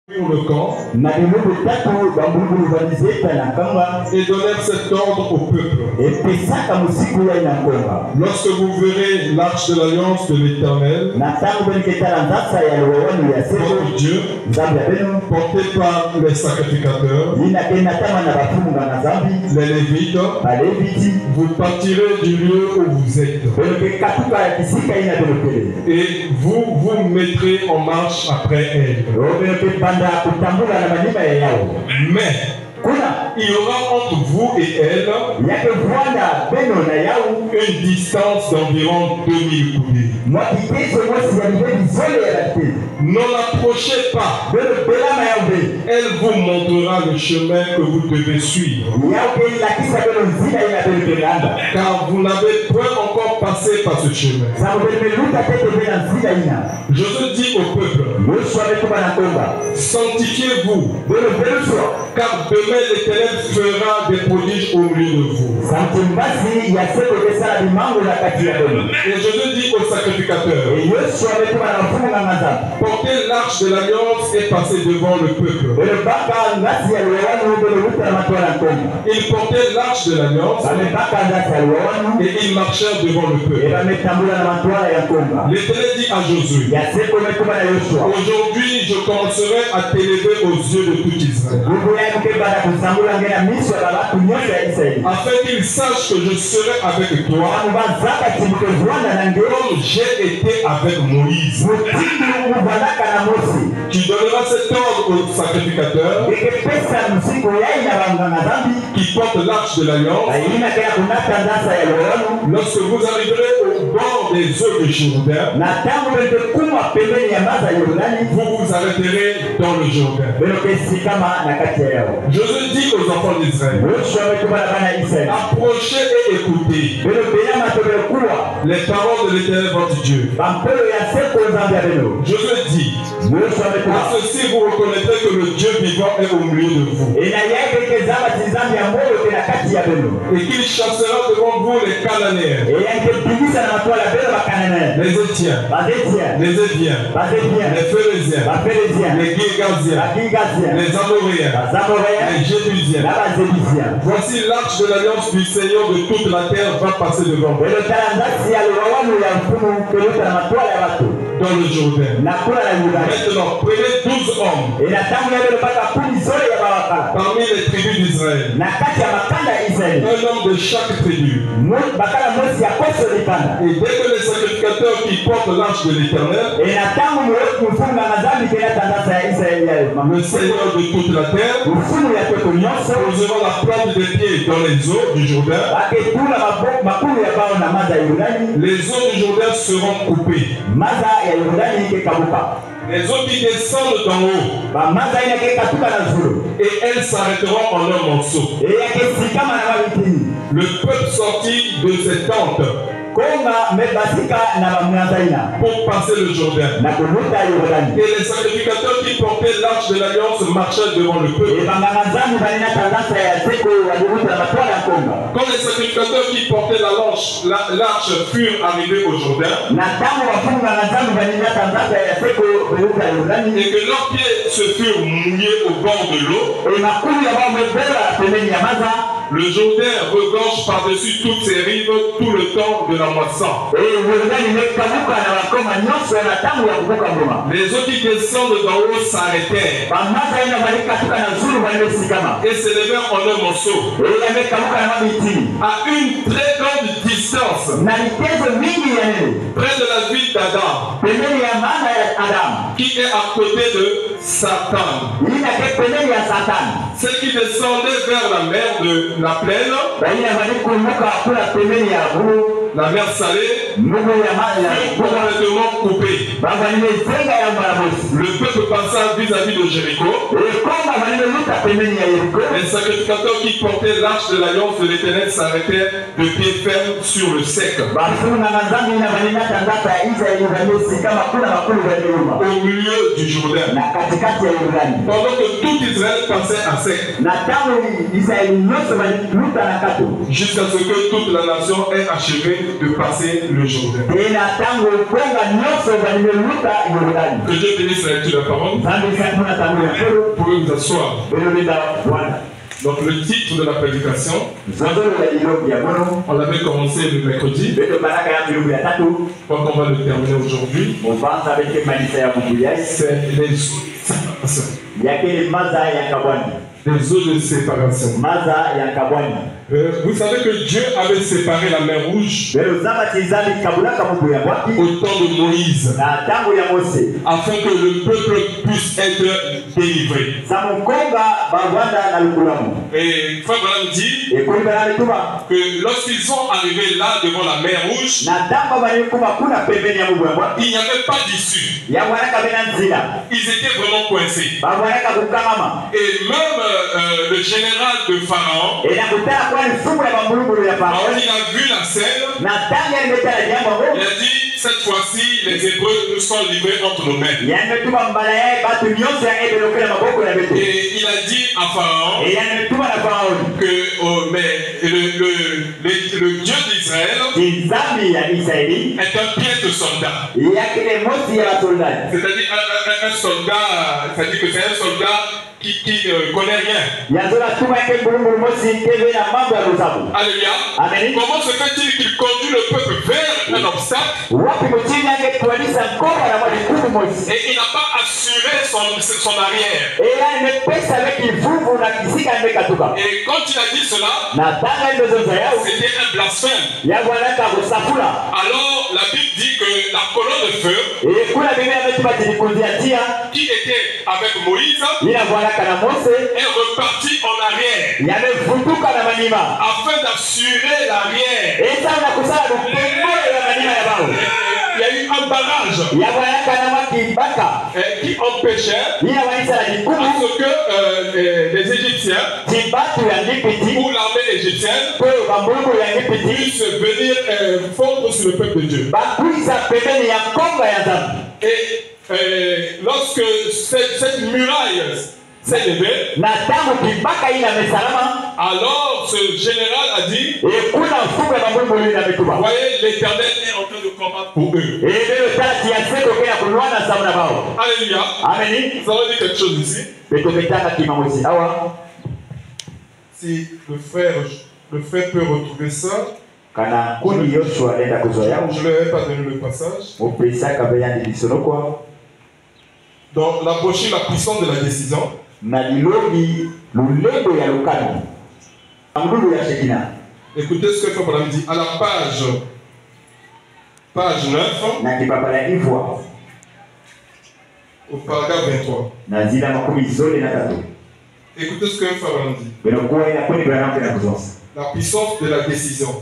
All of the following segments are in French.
le camp et donnèrent cet ordre au peuple. Lorsque vous verrez l'arche de l'alliance de l'Éternel, votre Dieu, porté par les sacrificateurs, les Lévites, vous partirez du lieu où vous êtes. Et vous vous mettrez en marche après elle. Mais il y aura entre vous et elle une distance d'environ 2000 coudées. Ne l'approchez pas. Elle vous montrera le chemin que vous devez suivre. Car vous n'avez point encore passé par ce chemin. Je te dis au peuple, sanctifiez-vous, car demain l'Éternel fera des prodiges au milieu de vous. Et je te dis aux sacrificateurs, portez l'arche de l'alliance et passez devant le peuple. Ils portaient l'arche de l'alliance et ils marchèrent devant le peuple. L'Éternel dit à Josué, aujourd'hui je commencerai à t'élever aux yeux de tout Israël, afin qu'ils sachent que je serai avec toi comme j'ai été avec Moïse. Tu donneras cet ordre aux sacrificateurs qui portent l'arche de l'alliance. Lorsque vous arriverez au bord des eaux de Jourdain, vous vous arrêterez dans le Jourdain. Je te dis aux enfants d'Israël, approchez et écoutez les paroles de l'Éternel votre Dieu. Je te dis, à ceci vous reconnaîtrez que le Dieu vivant est au milieu de vous, et qu'il chassera devant vous les Cananéens, les Étiens, les Éviens, les Phéréziens, les Girgasiens, les Amoréens, les Jébusiens. Voici l'arche de l'alliance du Seigneur de toute la terre va passer devant vous dans le Jourdain. Maintenant, prenez 12 hommes parmi les tribus d'Israël, un homme de chaque tribu. Et dès que les sacrificateurs qui portent l'arche de l'Éternel, le Seigneur de toute la terre, poseront la plante des pieds dans les eaux du Jourdain, les eaux du Jourdain seront coupées. Les eaux qui descendent d'en haut, et elles s'arrêteront en un morceau. Le peuple sortit de ses tentes pour passer le Jourdain. Et les sacrificateurs qui portaient l'arche de l'alliance marchaient devant le peuple. Quand les sacrificateurs qui portaient l'arche furent arrivés au Jourdain, et que leurs pieds se furent mouillés au bord de l'eau, le Jourdain regorge par-dessus toutes ses rives tout le temps de la moisson. Les eaux qui descendent d'en haut s'arrêtèrent et s'élevèrent en un morceau à une très grande distance près de la ville d'Adam, qui est à côté de Satan. Ceux qui descendaient vers la mer de la plaine, la mer salée, complètement coupée. Le peuple passa vis-à-vis de Jéricho. Les sacrificateurs qui portaient l'arche de l'alliance de l'Éternel s'arrêtaient de pied ferme sur le sec, au milieu du Jourdain, pendant que tout Israël passait à sec, jusqu'à ce que toute la nation ait achevé de passer le Jourdain. Que Dieu bénisse la lecture de la parole. Vous pouvez vous asseoir. Donc le titre de la prédication, on l'avait commencé le mercredi. Quand on va le terminer aujourd'hui, c'est les eaux de séparation. Vous savez que Dieu avait séparé la mer Rouge au temps de Moïse, afin que le peuple puisse être délivré. Et Frère Branham dit que lorsqu'ils sont arrivés là devant la mer Rouge, il n'y avait pas d'issue. Ils étaient vraiment coincés. Et même le général de Pharaon, quand il a vu la scène, il a dit, cette fois-ci, les Hébreux nous sont livrés entre nos mains. Et il a dit à Pharaon que le Dieu d'Israël est un piège de soldat. C'est-à-dire un soldat, c'est-à-dire que c'est un soldat qui ne connaît rien. Alléluia. Comment se fait-il qu'il conduit le peuple vers un obstacle et il n'a pas assuré son arrière? Et quand il a dit cela, c'était un blasphème. Alors la Bible dit que la colonne de feu qui était avec Moïse est repartie en arrière afin d'assurer l'arrière. Il y a eu un barrage qui empêchait à ce que les Égyptiens ou l'armée égyptienne puissent venir fondre sur le peuple de Dieu. Et lorsque cette muraille s'est levée, alors ce général a dit, voyez, l'Éternel est en train de combattre pour eux. Alléluia. Nous allons dire quelque chose ici. Si le frère peut retrouver ça, je ne lui ai pas donné le passage. Dans la brochure La puissance de la décision, écoutez ce que Frère Branham dit à la page 9, au paragraphe 23. Écoutez ce que Frère Branham dit. La puissance de la décision.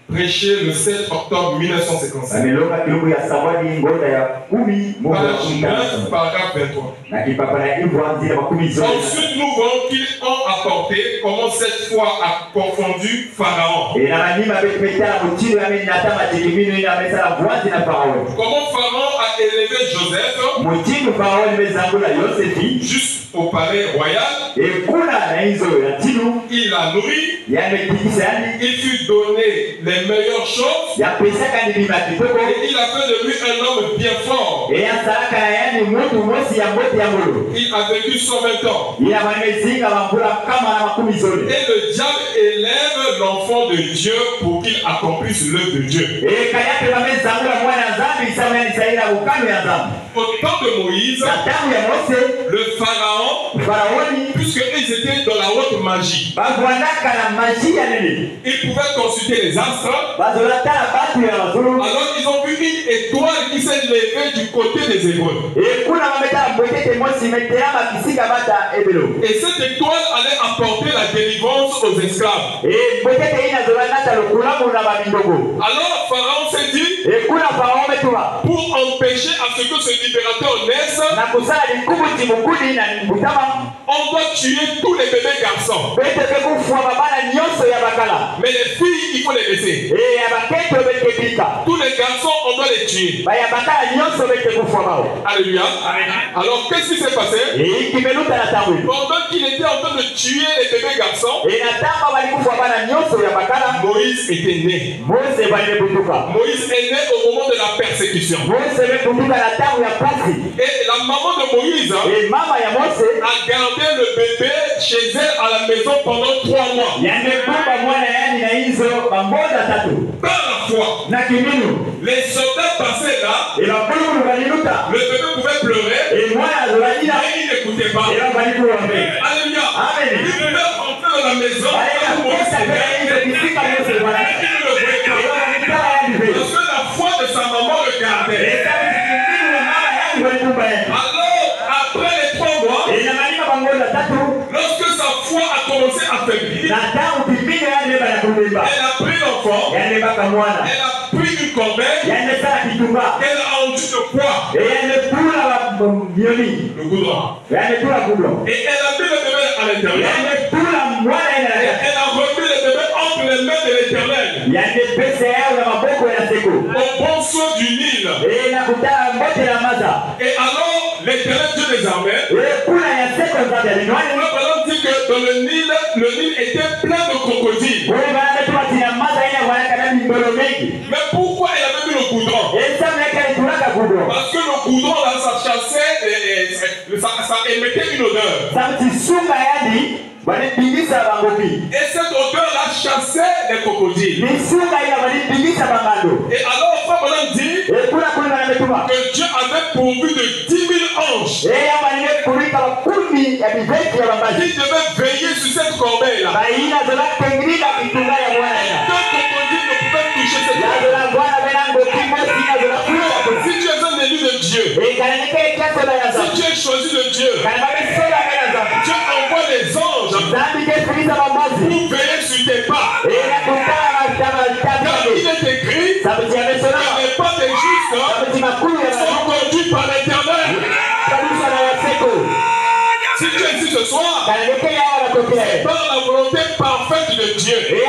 Prêché le 7 octobre 1955. Page 9, paragraphe 23. Ensuite, nous voyons qu'ils ont apporté comment cette foi a confondu Pharaon. Comment Pharaon a élevé Joseph juste au palais royal. Il l'a nourri. Il fut donné les meilleures choses. Et il a fait de lui un homme bien fort. Il a vécu 120 ans. Et le diable élève l'enfant de Dieu pour qu'il accomplisse l'œuvre de Dieu. Au temps de Moïse, le Pharaon, puisqu'ils étaient dans la haute magie, ils pouvaient consulter les astres. Alors ils ont vu une étoile qui s'est levée du côté des Hébreux. Et cette étoile allait apporter la délivrance aux esclaves. Alors Pharaon s'est dit, pour empêcher à ce que ce libérateur naisse, on doit tuer tous les bébés garçons. Mais les filles, il faut les laisser. Tous les garçons, on doit les tuer. Alléluia. Alors qu'est-ce qui s'est passé? Pendant qu'il était en train de tuer les bébés garçons, Moïse était né. Moïse est né au moment de la persécution. Et la maman de Moïse a gardé le bébé chez elle à la maison pendant 3 mois. Par la foi, les soldats passaient là, le bébé pouvait pleurer, mais il n'écoutait pas. Alléluia. Il pouvait rentrer dans la maison, parce que la foi de sa maman le gardait. Alors, après les 3 mois, lorsque sa foi a commencé à faiblir, elle a pris l'enfant, elle a pris une corbeille, elle a enduit le poids, le goudron, et elle a mis le bébé à l'intérieur, elle a remis le bébé entre les mains de l'Éternel, au bon soin du Nil. Et alors, l'Éternel Dieu des armées, on dit que dans le Nil était plein de crocodiles. Mais pourquoi il avait mis le goudron? Parce que le goudron là, ça chassait, ça émettait une odeur. Et cette odeur-là chassait les crocodiles. Et alors, frère Branham dit que Dieu avait pourvu de 10 000 anges qui devaient veiller sur cette corbeille-là. Deux crocodiles ne pouvaient toucher cette corbeille. Si tu es un élu de Dieu, si tu es choisi de Dieu, Dieu envoie des anges pour veiller sur tes pas. Car il est écrit, il n'est pas des justes sont conduits par l'Éternel. Si tu es ici ce soir, c'est par la volonté parfaite de Dieu. Et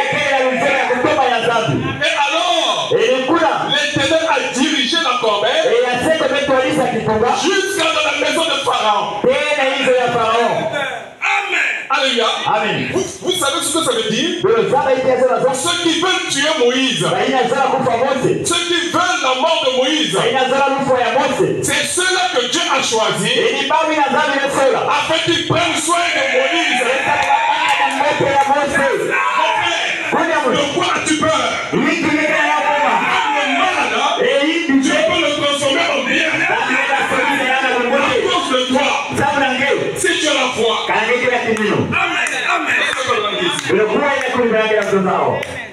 alors, l'Éternel a dirigé la corbeille jusqu'à dans la maison de Pharaon. Alléluia. Amen. Vous savez ce que ça veut dire? Ceux qui veulent tuer Moïse, ceux qui veulent la mort de Moïse, c'est ceux-là que Dieu a choisi afin qu'ils prennent soin de Moïse. De quoi as-tu peur? Le mal, Dieu peut le transformer en bien. À cause de toi, si tu as la foi. Amen. Amen.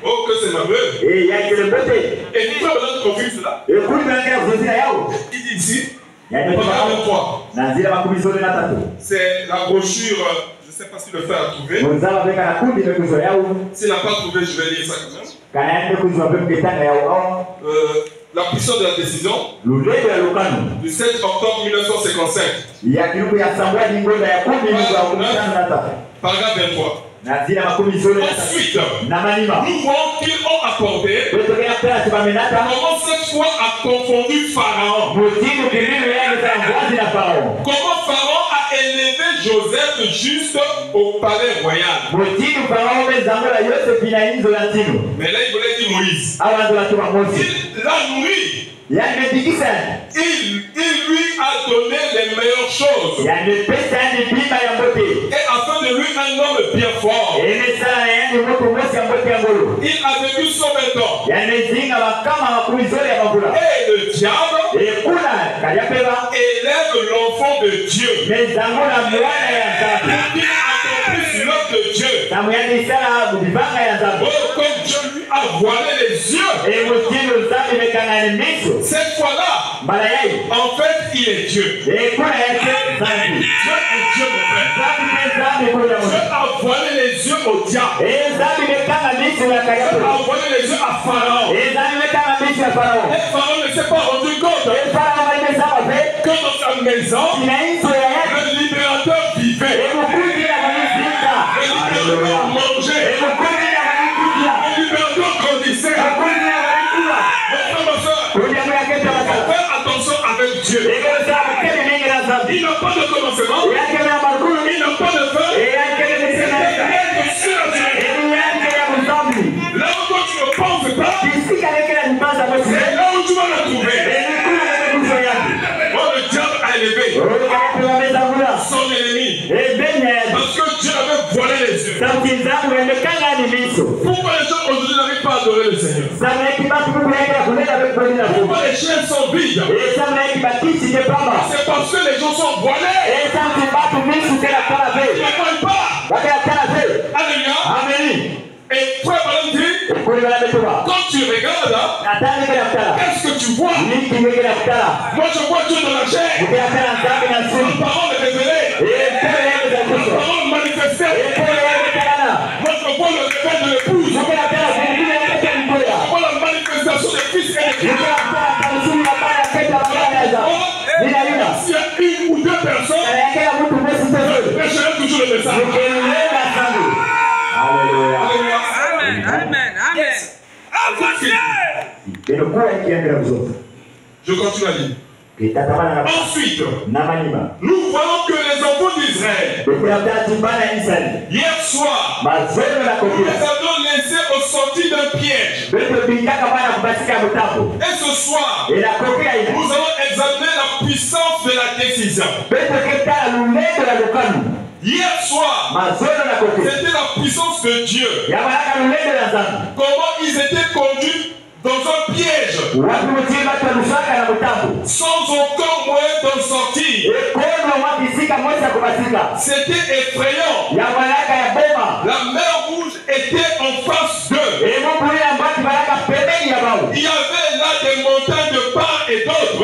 Oh, que c'est merveilleux. Et pourquoi on confirme cela? Il dit ici, paragraphe 23. C'est la brochure, je ne sais pas si le frère a trouvé. S'il n'a pas trouvé, je vais lire ça quand même. La puissance de la décision du 7 octobre 1955. Paragraphe 23. Ensuite, nous voyons qu'ils ont apporté comment cette foi a confondu Pharaon. Comment Pharaon a élevé Joseph juste au palais royal. Mais là, il voulait dire Moïse. Il l'a nourri. Il lui a donné les meilleures choses. Et afin de lui un homme bien fort. Il a vécu 120 ans. Et le diable élève l'enfant de Dieu. Il accomplisse l'œuvre de Dieu. Comme Dieu lui a voilé les yeux. Cette fois-là, en fait, il est Dieu. Dieu est Dieu, mon frère. Dieu a voilé les yeux au diable. Dieu a voilé les yeux à Pharaon. Et Pharaon ne s'est pas rendu compte que dans sa maison, le libérateur vivait. Le libérateur mangeait. Le libérateur grandissait. Fais attention avec Dieu. Il n'a pas de commencement, il n'a pas de fin, c'est sur la durée. Là où toi tu ne penses pas, c'est là où tu vas le trouver. Oh, le diable a élevé son ennemi. Parce que Dieu avait voilé les yeux. Pourquoi les gens aujourd'hui n'arrivent pas à adorer le Seigneur? Pourquoi les chaînes sont vides? C'est parce que les gens sont voilés. Ils ne croient pas. Alléluia. Et frère Valentin, quand tu regardes, qu'est-ce que tu vois? Moi je vois Dieu dans la chair. La parole est révélée. La parole manifestée. Moi je vois le réveil de l'épouse. Je vois la manifestation des fils et des filles. S'il y a une ou deux personnes, je prêcherai toujours le message. Alléluia. Amen. Je continue à lire. Ensuite, nous voyons que les enfants d'Israël, hier soir, nous les avons laissés au sortir d'un piège. Et ce soir, nous allons examiner la puissance de la décision. Hier soir, c'était la puissance de Dieu. Comment ils étaient conduits dans un piège, sans aucun moyen d'en sortir. C'était effrayant. La mer Rouge était en face d'eux. Il y avait là des montagnes de part et d'autre.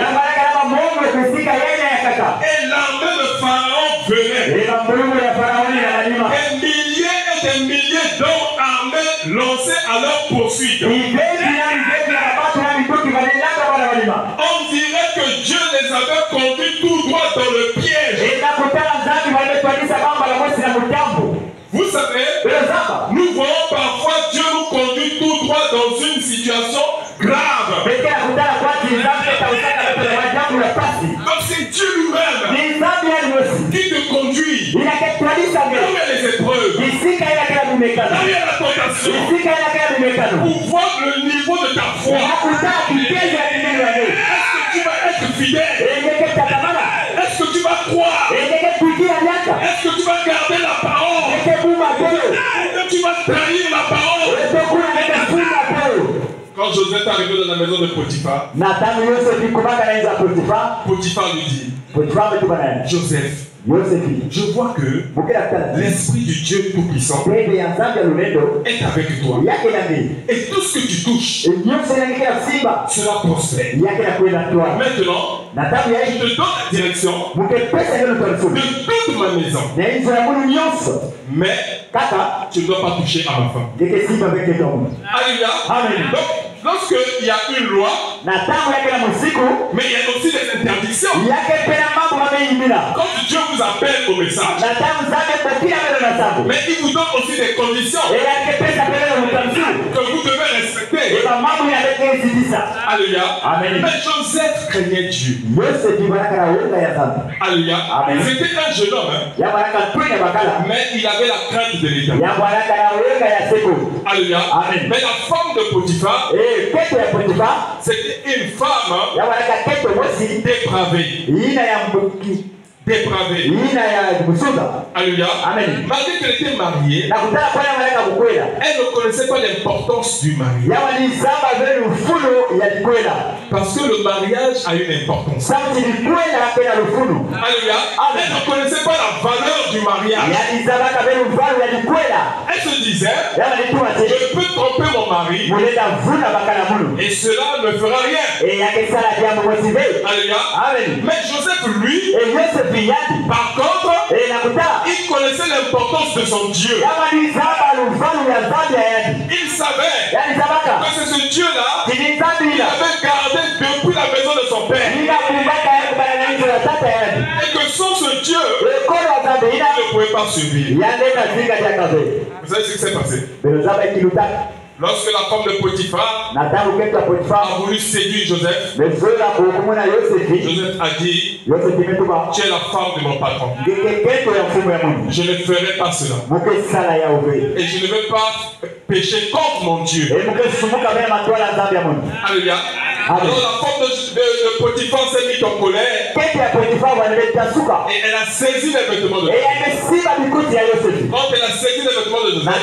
Et l'armée de Pharaon venait. Des milliers et des milliers d'hommes armés lancés à leur poursuite. On dirait que Dieu les avait conduits tout droit dans le piège. Vous savez, nous voyons parfois Dieu nous conduit tout droit dans une situation grave. Donc c'est Dieu lui-même qui te conduit. Là où il y a les épreuves, là où il y a la tentation, pour voir le niveau de ta foi. Est-ce que tu vas être fidèle? Est-ce que tu vas croire? Est-ce que tu vas garder la parole? Est-ce que tu vas trahir la parole? Quand Joseph est arrivé dans la maison de Potiphar, Potiphar lui dit, Joseph, je vois que l'Esprit du Dieu Tout-Puissant est avec toi. Et tout ce que tu touches, cela prospère. Maintenant, je te donne la direction de toute ma maison. Mais tu ne dois pas toucher à ma femme. Alléluia. Donc, lorsqu'il y a une loi, mais il y a aussi des interdictions. Quand Dieu vous appelle au message, mais il vous donne aussi des conditions que vous devez respecter. Alléluia. Mais Joseph craignait Dieu. Alléluia. C'était un jeune homme, mais il avait la crainte de l'État. Alléluia. Mais la femme de Potiphar, c'était une femme dépravée. Alléluia. Malgré qu'elle était mariée, elle ne connaissait pas l'importance du mariage. Parce que le mariage a une importance. Alléluia. Elle ne connaissait pas la valeur du mariage. Elle se disait, je peux tromper mon mari et cela ne fera rien. Alléluia. Mais Joseph, lui, par contre, il connaissait l'importance de son Dieu. Il savait que c'est ce Dieu-là qu'il avait gardé depuis la maison de son père. Et que sans ce Dieu, il ne pouvait pas survivre. Vous savez ce qui s'est passé? Lorsque la femme de Potiphar a voulu séduire Joseph, Joseph a dit, tu es la femme de mon patron. Je ne ferai pas cela. Et je ne vais pas pécher contre mon Dieu. Alléluia. Alors la femme de Potiphar s'est mise en colère. Et elle a saisi les vêtements de Joseph. Quand elle a saisi les vêtements de Joseph,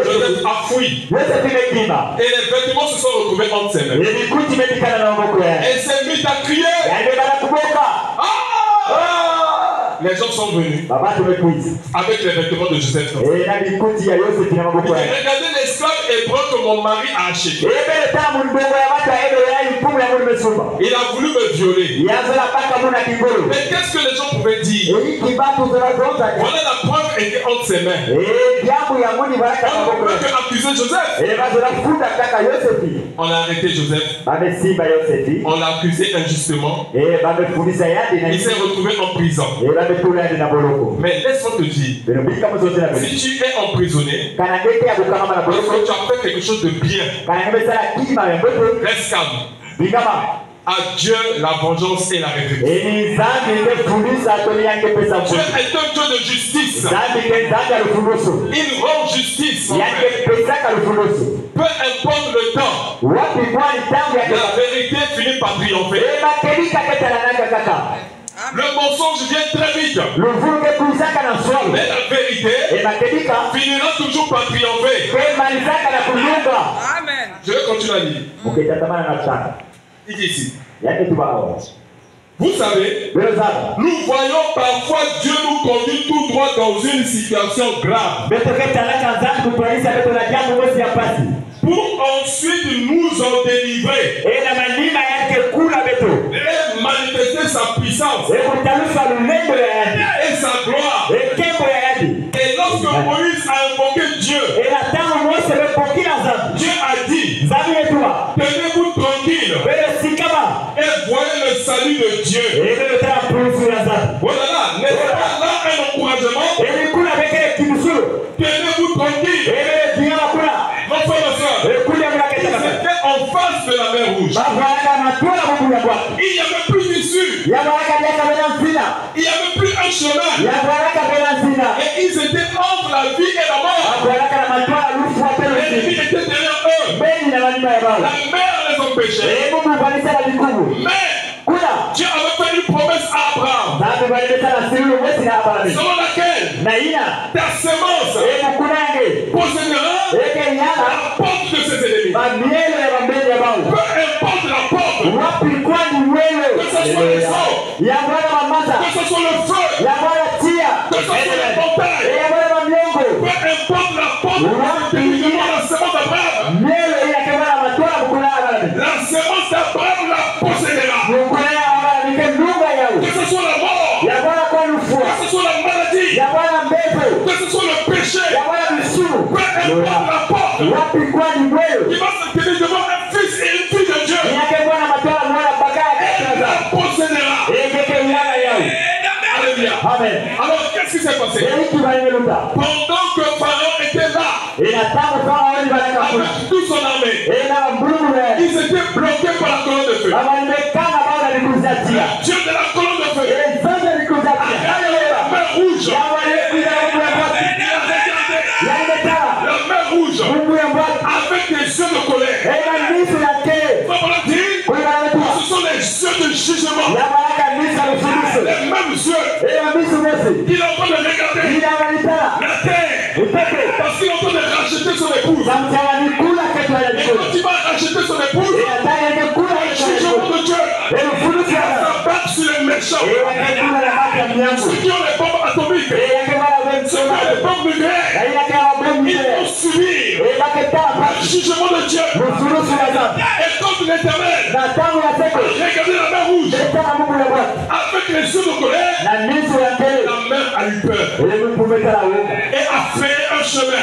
Joseph a fui. Et les vêtements se sont retrouvés entre ses mains. Elle s'est mise à crier. Les gens sont venus avec les vêtements de Joseph. Regardez l'esclave hébreu que mon mari a acheté. Il a voulu me violer. Mais qu'est-ce que les gens pouvaient dire? Voilà, la preuve était entre ses mains. On ne peut que accuser Joseph. On a arrêté Joseph. On l'a accusé injustement. Il s'est retrouvé en prison. Mais laisse-moi te dire, si tu es emprisonné, parce que tu as fait quelque chose de bien, reste calme. À Dieu la vengeance et la rétribution. Dieu est un Dieu de justice. Il rend justice. Peu importe le temps, la vérité finit par triompher. Le mensonge vient très vite. Mais la vérité finira toujours par triompher. Amen. Je vais continuer à lire. Il dit ici. Vous savez, nous voyons parfois Dieu nous conduire tout droit dans une situation grave. Pour ensuite nous en délivrer. Et manifester sa puissance. Et sa gloire. Et lorsque Moïse a invoqué Dieu, Dieu a dit, tenez-vous tranquille et voyez le salut de Dieu. Voilà, n'est-ce pas là un encouragement? Tenez-vous tranquille. Mon frère, ma soeur, ils étaient en face de la mer Rouge. Il n'y avait plus d'issue. Il n'y avait plus un chemin. Et ils étaient entre la vie et la mort. L'ennemi était derrière eux. La mer les empêchait. Mais Dieu avait fait une promesse à Abraham, selon laquelle ta semence possédera la porte de ses ennemis. Peu importe la porte, que ce soit les eaux, que ce soit le feu, que ce soit les montagnes, peu importe la porte, typiquement la semence d'Abraham, la semence d'Abraham la possédera. Que ce soit la mort, que ce soit la maladie, que ce soit le péché, peu importe la porte, qui va se tenir devant un fils et une fille de Dieu, elle la possédera. Alléluia. Alors qu'est-ce qui s'est passé? Pendant que Pharaon était là, avec toute son armée, ils étaient bloqués par la colonne de feu. Dieu de la colonne de feu a regardé la mer rouge. Il a regardé la mer rouge avec des yeux de colère. Ce sont les yeux de jugement. Les mêmes yeux. Il est en train de regarder la terre. Parce qu'il est en train de racheter son épouse. Et quand il va racheter son épouse, le jugement de Dieu s'abat sur les méchants. Ceux qui ont les bombes atomiques, ceux qui ont les bombes nucléaires, ils vont subir le jugement de Dieu. Et quand l'Éternel regardez la mer rouge avec les yeux de colère, la mer a eu peur et a fait un chemin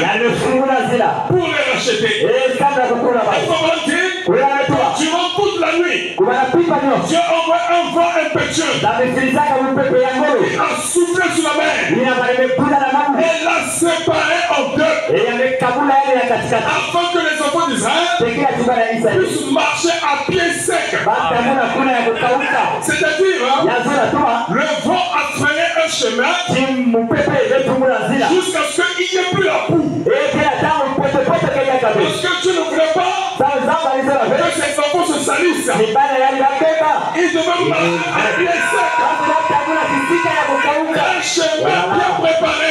pour les racheter. Et durant toute la nuit, Dieu envoie un vent impétueux. Il a soufflé sur la mer et l'a séparé en deux. afin que les enfants d'Israël puissent marcher à pied sec. C'est-à-dire, le vent a frayé un chemin jusqu'à ce qu'il n'y ait plus la boue. Parce que tu ne voulais pas que ces enfants se salissent. Ils devaient marcher à pied sec. Un chemin bien préparé.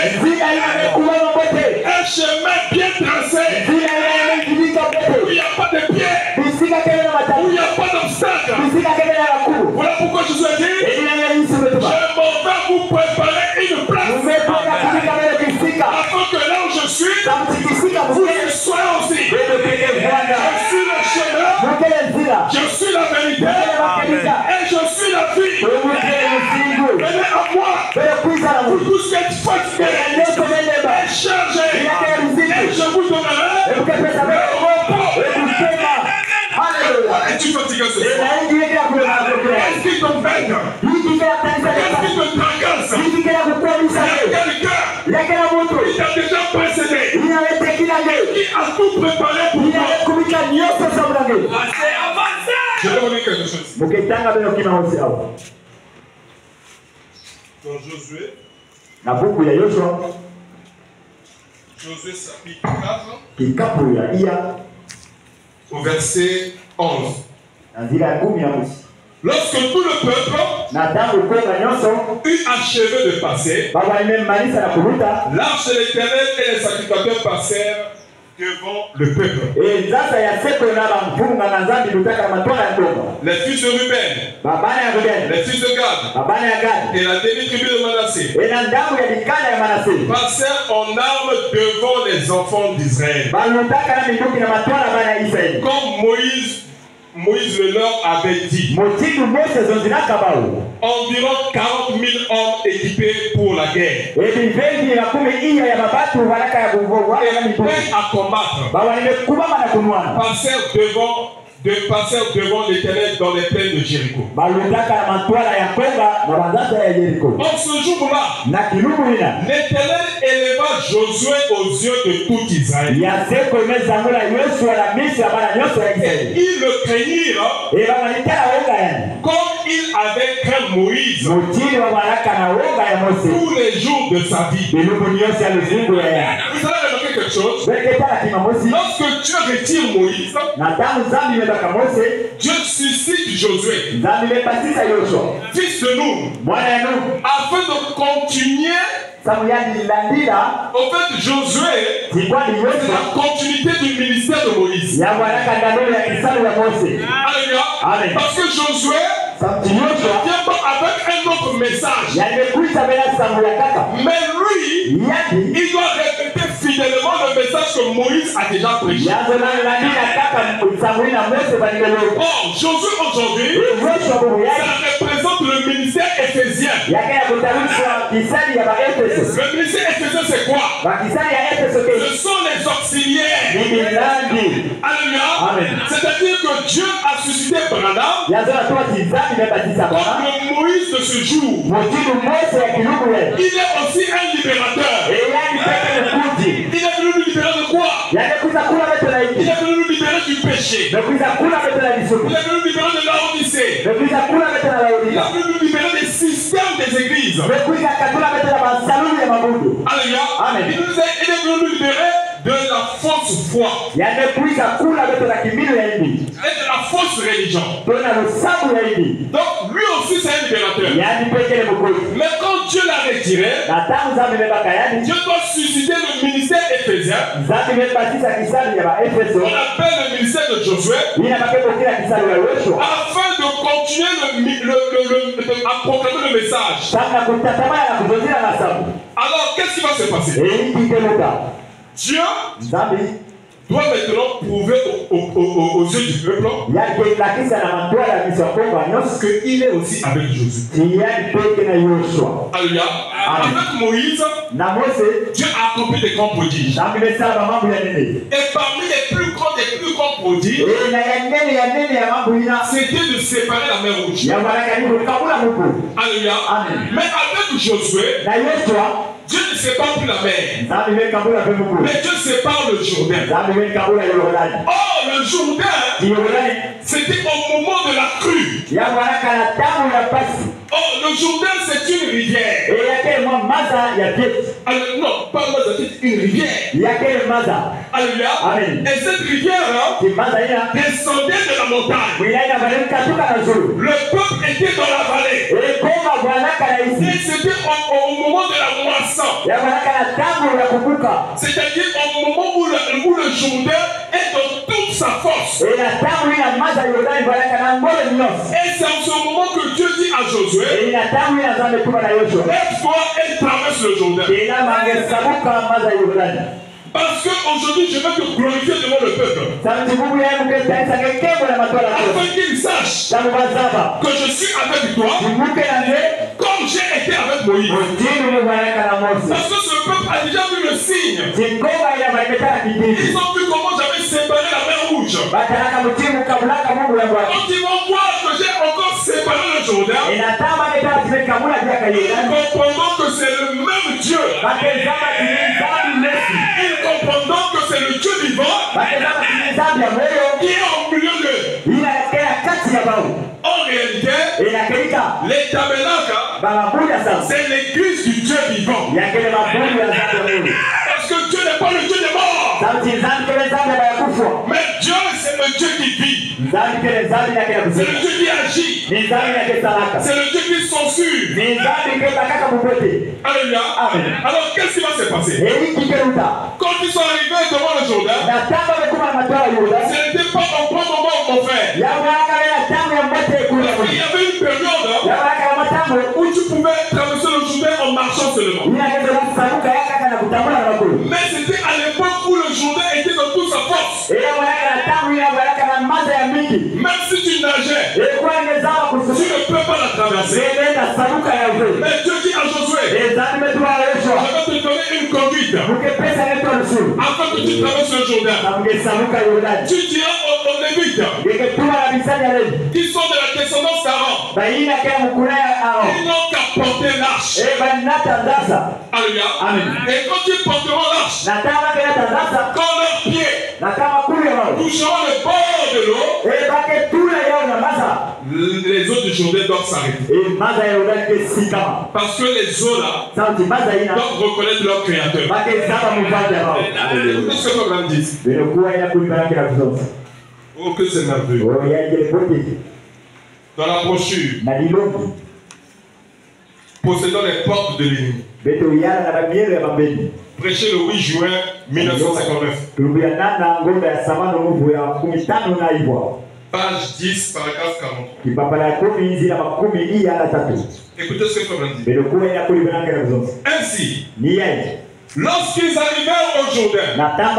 Un chemin bien tracé. Où il n'y a pas de pierre. Où il n'y a pas d'obstacle. Voilà pourquoi je vous ai dit, je m'en vais vous préparer une place. Afin que là où je suis, vous y soyez aussi. Je suis le chemin, je suis la vérité, et je suis la vie. Venez à moi, vous tous qui êtes fatigués et chargés, et je vous donnerai le repos. Alléluia. Es-tu fatigué ce soir? Qu'est-ce qui t'embête? Qu'est-ce qui te tracasse? Il y a quelqu'un qui t'a déjà précédé, qui a tout préparé pour toi. Je vais vous dire quelque chose. Dans Josué, Josué chapitre 4, au verset 11. Lorsque tout le peuple eut achevé de passer, l'arche de l'Éternel et les sacrificateurs passèrent devant le peuple. Les fils de Ruben, les fils de Gad et la demi-tribu de Manassé passèrent en armes devant les enfants d'Israël. Comme Moïse le leur avait dit. Environ 40 000 hommes équipés pour la guerre. Et prêts à combattre. Passèrent devant l'Éternel dans les plaines de Jéricho. En ce jour-là, l'Éternel éleva Josué aux yeux de tout Israël. Et ils le craignirent comme il avait craint Moïse tous les jours de sa vie. Vous allez remarquer quelque chose. Lorsque Dieu retire Moïse, Dieu suscite Josué, fils de nous, afin de continuer. Au fait, Josué, c'est la continuité du ministère de Moïse. Alléluia. Parce que Josué ne vient pas avec un autre message. Mais lui, il doit répéter fidèlement le message que Moïse a déjà prêché. Or, Josué aujourd'hui, ça représente le ministère éphésien. Le ministère éphésien, c'est quoi? Ce sont les auxiliaires. Alléluia. C'est-à-dire que Dieu a suscité Branham comme le Moïse de ce jour. Il est aussi un libérateur. Il est venu nous libérer de quoi? Il est venu nous libérer du péché. Il est venu nous libérer de l'Odyssée. Il est venu nous libérer des systèmes des églises. Alléluia. Il est venu nous libérer de la fausse foi et de la fausse religion. Donc lui aussi c'est un libérateur. Mais quand Dieu l'a retiré, Dieu doit susciter le ministère éphésien. On appelle le ministère de Josué afin de continuer à proclamer le message. Alors qu'est-ce qui va se passer? Dieu doit maintenant prouver aux yeux du peuple qu'il est aussi avec Josué. Alléluia. Avec Moïse, Dieu a accompli des grands prodiges. Et parmi les plus grands prodiges, c'était de séparer la mer Rouge. Alléluia. Mais avec Josué, Dieu ne sépare plus la mer. Mais Dieu sépare le Jourdain. Or, le Jourdain, c'était au moment de la crue. Oh, le Jourdain, c'est une rivière. Alors, non, pas une rivière. Alléluia. Et cette rivière descendait de la montagne. Le peuple était dans la vallée. Et c'était au moment de la moisson. C'est-à-dire au moment où le Jourdain est dans toute sa force. Et c'est en ce moment que Dieu dit à Josué, lève-toi et traverse le Jourdain. Parce qu'aujourd'hui, je vais te glorifier devant le peuple. Afin qu'ils sachent que je suis avec toi, comme j'ai été avec Moïse. Parce que ce peuple a déjà vu le signe. Ils ont vu comment j'avais séparé la mer rouge. Quand ils vont voir que j'ai encore séparé le Jourdain, ils comprendront que c'est le même Dieu. Ils comprendront que c'est le Dieu vivant qui est au milieu d'eux. En réalité, les tabernacles, c'est l'église du Dieu vivant. Parce que Dieu n'est pas le Dieu des morts. Mais Dieu, c'est le Dieu qui vit. C'est le Dieu qui agit. C'est le Dieu qui censure. Alléluia. Alors, qu'est-ce qui va se passer? Quand ils sont arrivés devant le Jourdain, ce n'était pas un bon moment mon frère. Il y avait une période où tu pouvais traverser le Jourdain en marchant seulement. Mais c'était à l'époque où le Jourdain était dans toute sa force. Même si tu nageais, tu ne peux pas la traverser. Mais Dieu dit à Josué, je vais te donner une conduite afin que tu traverses le Jourdain. Tu diras aux Lévites qui sont de la descendance d'Aaron, ils n'ont qu'à porter l'arche. Alléluia. Et quand ils porteront l'arche, quand leurs pieds toucheront le bord de l'eau, les eaux du Jourdain doivent s'arrêter. Parce que les eaux là doivent reconnaître leur créateur. Qu'est-ce que le dit? Oh, que c'est merveilleux. Dans la brochure, possédant les portes de l'ennemi. Prêché le 8 juin 1959. Page 10, paragraphe 43. Écoutez ce que le dit. Ainsi, lorsqu'ils arrivèrent au Jourdain, après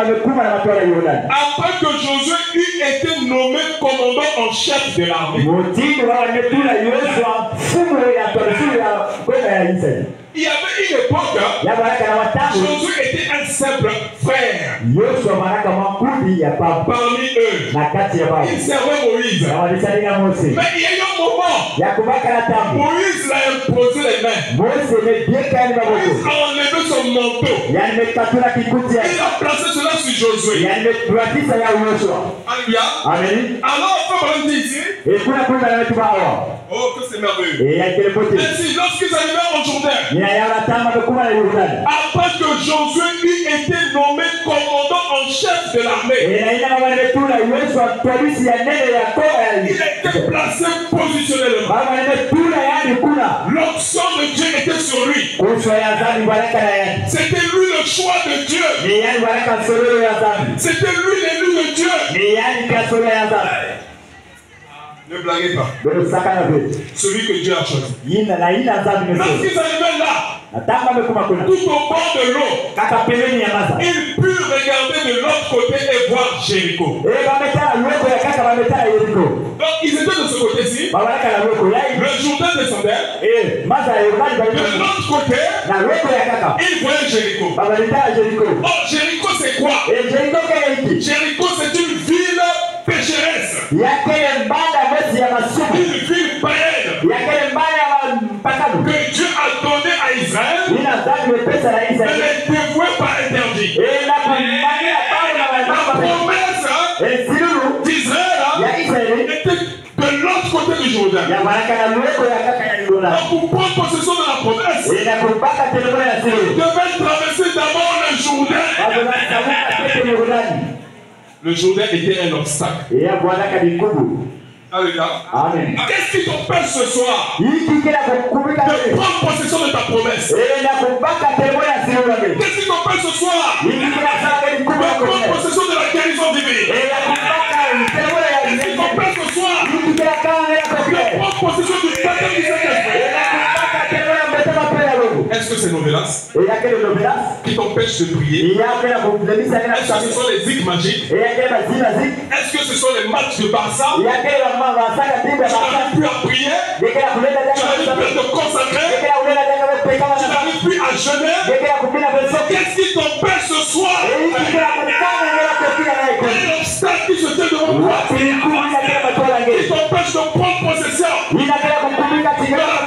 que Josué eut été nommé commandant en chef de l'armée, il y avait une époque, Josué était un simple frère. Parmi eux, il servait Moïse. Mais il y a eu un moment, Moïse l'a imposé les mains. Moïse a enlevé son manteau. Il a placé cela sur Josué. Alléluia. Alors, comme on dit ici, oh, que c'est merveilleux. Ainsi, lorsqu'ils arrivèrent au Jourdain, après que Josué eut été nommé commandant en chef de l'armée, il était placé positionnellement. L'onction de Dieu était sur lui. C'était lui le choix de Dieu. C'était lui l'élu de Dieu. Ne blaguez pas. Celui que Dieu a choisi. Lorsqu'ils arrivaient là, tout au bord de l'eau, ils purent regarder de l'autre côté et voir Jéricho. Donc ils étaient de ce côté-ci. Le Jourdain descendait. De l'autre côté, ils voyaient Jéricho. Oh, Jéricho c'est quoi? Jéricho c'est une ville pécheresse. Une ville païenne que Dieu a donnée à Israël ne les dévouez pas interdits. La promesse d'Israël était de l'autre côté du Jourdain. Donc pour prendre possession de la promesse, il devait traverser d'abord le Jourdain. Le Jourdain était un obstacle. Alléluia. Qu'est-ce qui t'empêche ce soir de prendre possession de ta promesse? Qu'est-ce qui t'empêche ce soir de prendre possession de la guérison divine? Qu'est-ce qui t'empêche ce soir de prendre possession du baptême du Saint-Esprit? Est-ce que c'est Novelas qui t'empêche de prier? Est-ce que ce sont les zigs magiques? Est-ce que ce sont les matchs de Barça? Tu n'arrives plus à prier? Tu n'arrives plus à te consacrer? Tu n'arrives plus à jeûner? Qu'est-ce qui t'empêche ce soir? Quel obstacle qui se tient devant toi? Qui t'empêche de prendre possession de la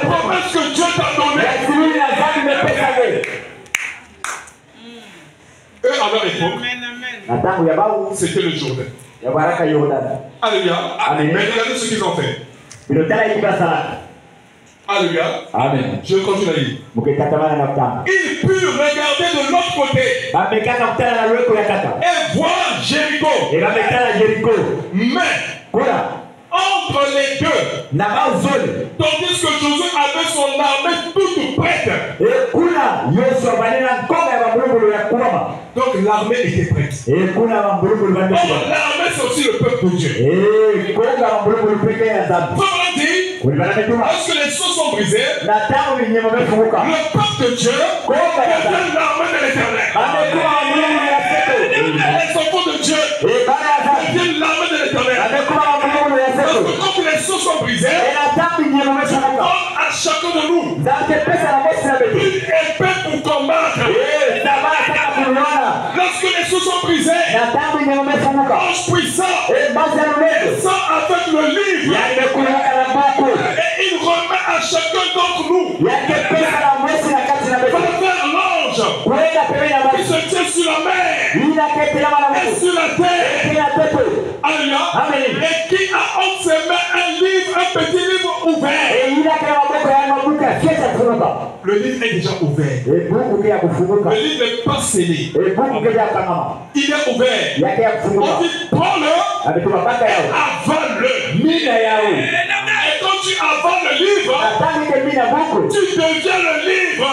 promesse que Dieu t'a donnée? Eux, à leur époque, c'était le Jourdain. Alléluia. Mais regardez ce qu'ils ont fait. Alléluia. Amen. Je continue à lire. Ils purent regarder de l'autre côté et voir Jéricho. Mais entre les deux, tandis que Josué avait son armée toute prête. Donc l'armée était prête. Or l'armée c'est aussi le peuple de Dieu. Lorsque les sceaux sont brisés, le peuple de Dieu devient l'armée de l'Éternel. Les enfants de Dieu deviennent l'armée de l'Éternel. Parce que quand les sceaux sont brisés, on donne à chacun de nous une épée pour combattre. Lorsque les sceaux sont brisés, ange puissant descend avec le livre et il remet à chacun d'entre nous par vers l'ange qui se tient sur la mer et sur la terre. Alléluia. Et qui a entre ses mains un livre, un petit livre ouvert. Le livre est déjà ouvert. Le livre n'est pas scellé. Il est ouvert. On dit prends-le et avale-le. Et quand tu avales le livre, tu deviens le livre.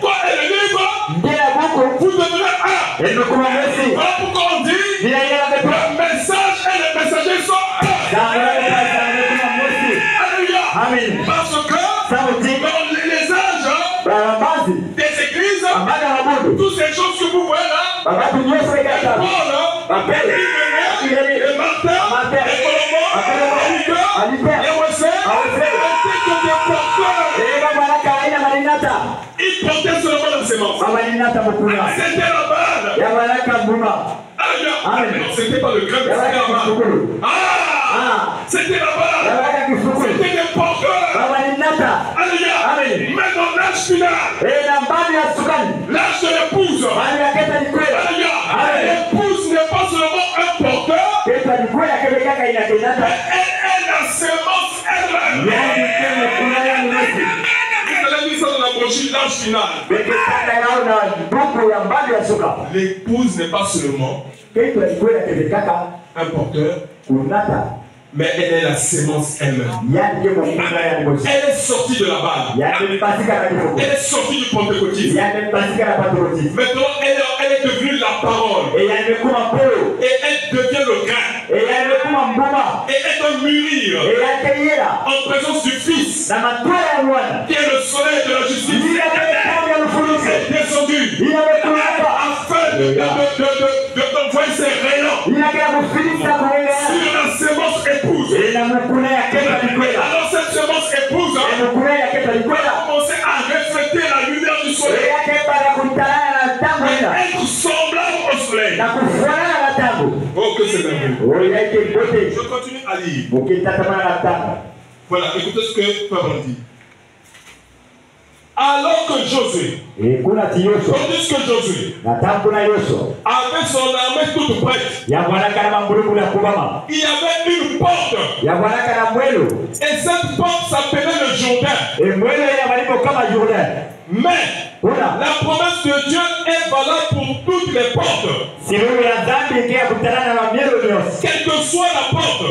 Toi et le livre, vous devenez un. Voilà pourquoi on dit le message et le messager sont un. Alléluia. Parce que dans les âges des églises, toutes ces choses que vous voyez là, Paul, et Martin, et Colombo, et Wesley, étaient que des porteurs. Ils portaient seulement la sémence. C'était la balle. C'était pas le grain, c'était la balle. C'était la balle. C'était des porteurs. Alléluia. Mais dans l'âge final, l'âge de l'épouse, l'épouse n'est pas seulement un porteur, mais elle est la sémence elle-même. Vous allez lire ça dans la brochure, l'âge final. L'épouse n'est pas seulement un porteur, mais elle est la sémence elle-même. Elle est sortie de la balle. Elle est sortie du pentecôtisme. Maintenant, elle est devenue la parole. Et elle devient le grain. Et elle doit mûrir en présence du Fils, qui est le soleil de la justice. Il est descendu afin d'envoyer ses rayons sur la sémence épouse. Alors cette sémence épouse va commencer à refléter la lumière du soleil, être semblable au soleil. Oh, que c'est merveilleux. Je continue à lire. Voilà, écoutez ce que Paul dit. Alors que Josué, tandis que Josué avait son armée toute prête, il y avait une porte, et cette porte s'appelait le Jourdain. Mais la promesse de Dieu est valable pour toutes les portes. Quelle que soit la porte,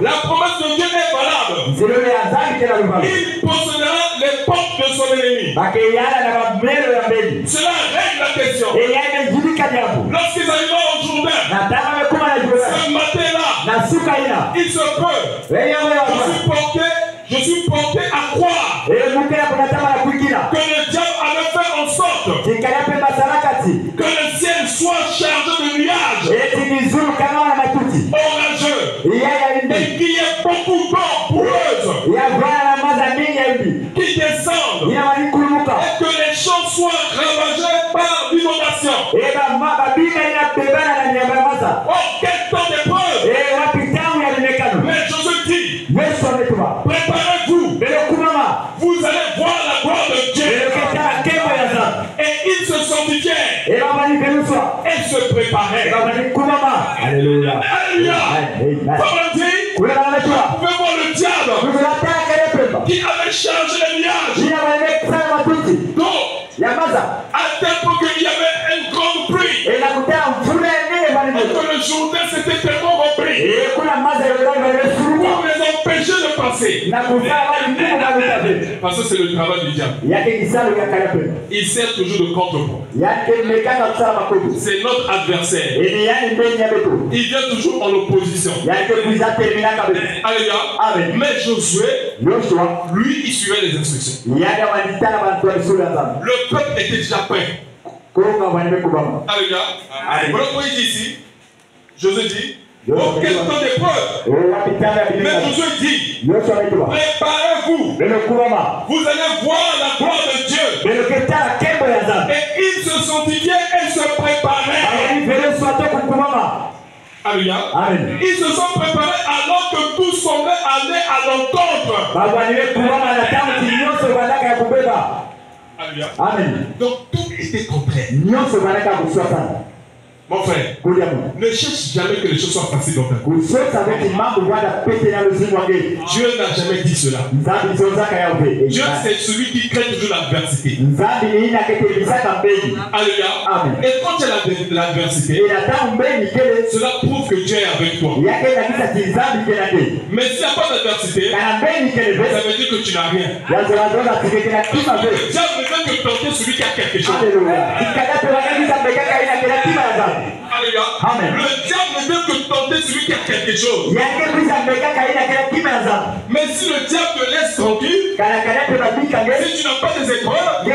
la promesse de Dieu est valable. Il possédera les portes de son ennemi. Cela règle la question. Lorsqu'ils arrivent au Jourdain, ce matin-là, il se peut. Je suis porté à croire que le diable avait fait en sorte que le ciel soit chargé de nuages orageux et qu'il y ait beaucoup d'eau boueuse qui descendent et que les champs soient ravagés par l'inondation. Oh, quel temps d'épreuve! Mais je dis, préparez-vous, vous allez voir la gloire de Dieu. Et il se sanctifiait et se préparait. Alléluia. Vous pouvez voir le diable qui avait chargé les nuages. Donc, à tel point qu'il y avait une grande pluie. Et que le Jourdain s'était tellement rempli pour les empêcher de passer. Parce que c'est le travail du diable. Il sert toujours de contre-point. C'est notre adversaire. Il vient toujours en opposition. Alléluia. Mais Josué, lui, il suivait les instructions. Le peuple était déjà prêt. Alléluia. Voilà pourquoi il dit ici, Josué dit, oh, quel temps d'épreuve. Mais Josué dit, préparez-vous. Vous allez voir la gloire de Dieu. Et il se sanctifiait et se préparait. Alléluia. Ils se sont préparés alors que tout semblait aller à l'encontre. Alléluia. Donc tout était contraire. Mon frère, ne cherche jamais que les choses soient faciles dans ta vie. Dieu n'a jamais dit cela. Dieu, c'est celui qui crée toujours l'adversité. Alléluia. Et quand il y a l'adversité, cela prouve que Dieu est avec toi. Mais s'il n'y a pas d'adversité, ça veut dire que tu n'as rien. Le diable ne veut que tenter celui qui a quelque chose. Alléluia. Le diable ne veut que tenter celui qui a quelque chose. Mais si le diable te laisse tranquille, si tu n'as pas des épreuves, si on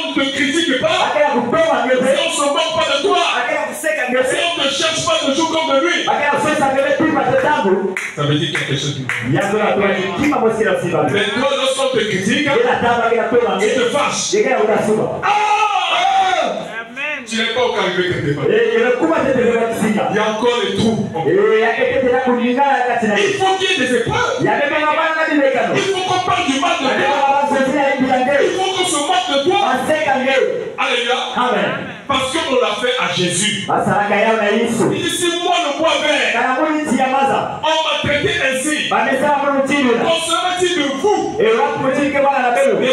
ne te critique pas, si on ne se moque pas de toi, si on ne cherche pas de jour comme de lui, ça veut dire quelque chose. Mais toi, lorsqu'on te critique, tu te fâches. Tu n'es pas encore arrivé quelque part. Il y a encore des trous. Il faut qu'il y ait des épreuves. Il faut qu'on parle du mal de toi. Il faut qu'on se moque de toi. Alléluia. Parce qu'on l'a fait à Jésus. Il dit, si moi le bois vert, on m'a traité ainsi, qu'en sera-t-il de vous? Les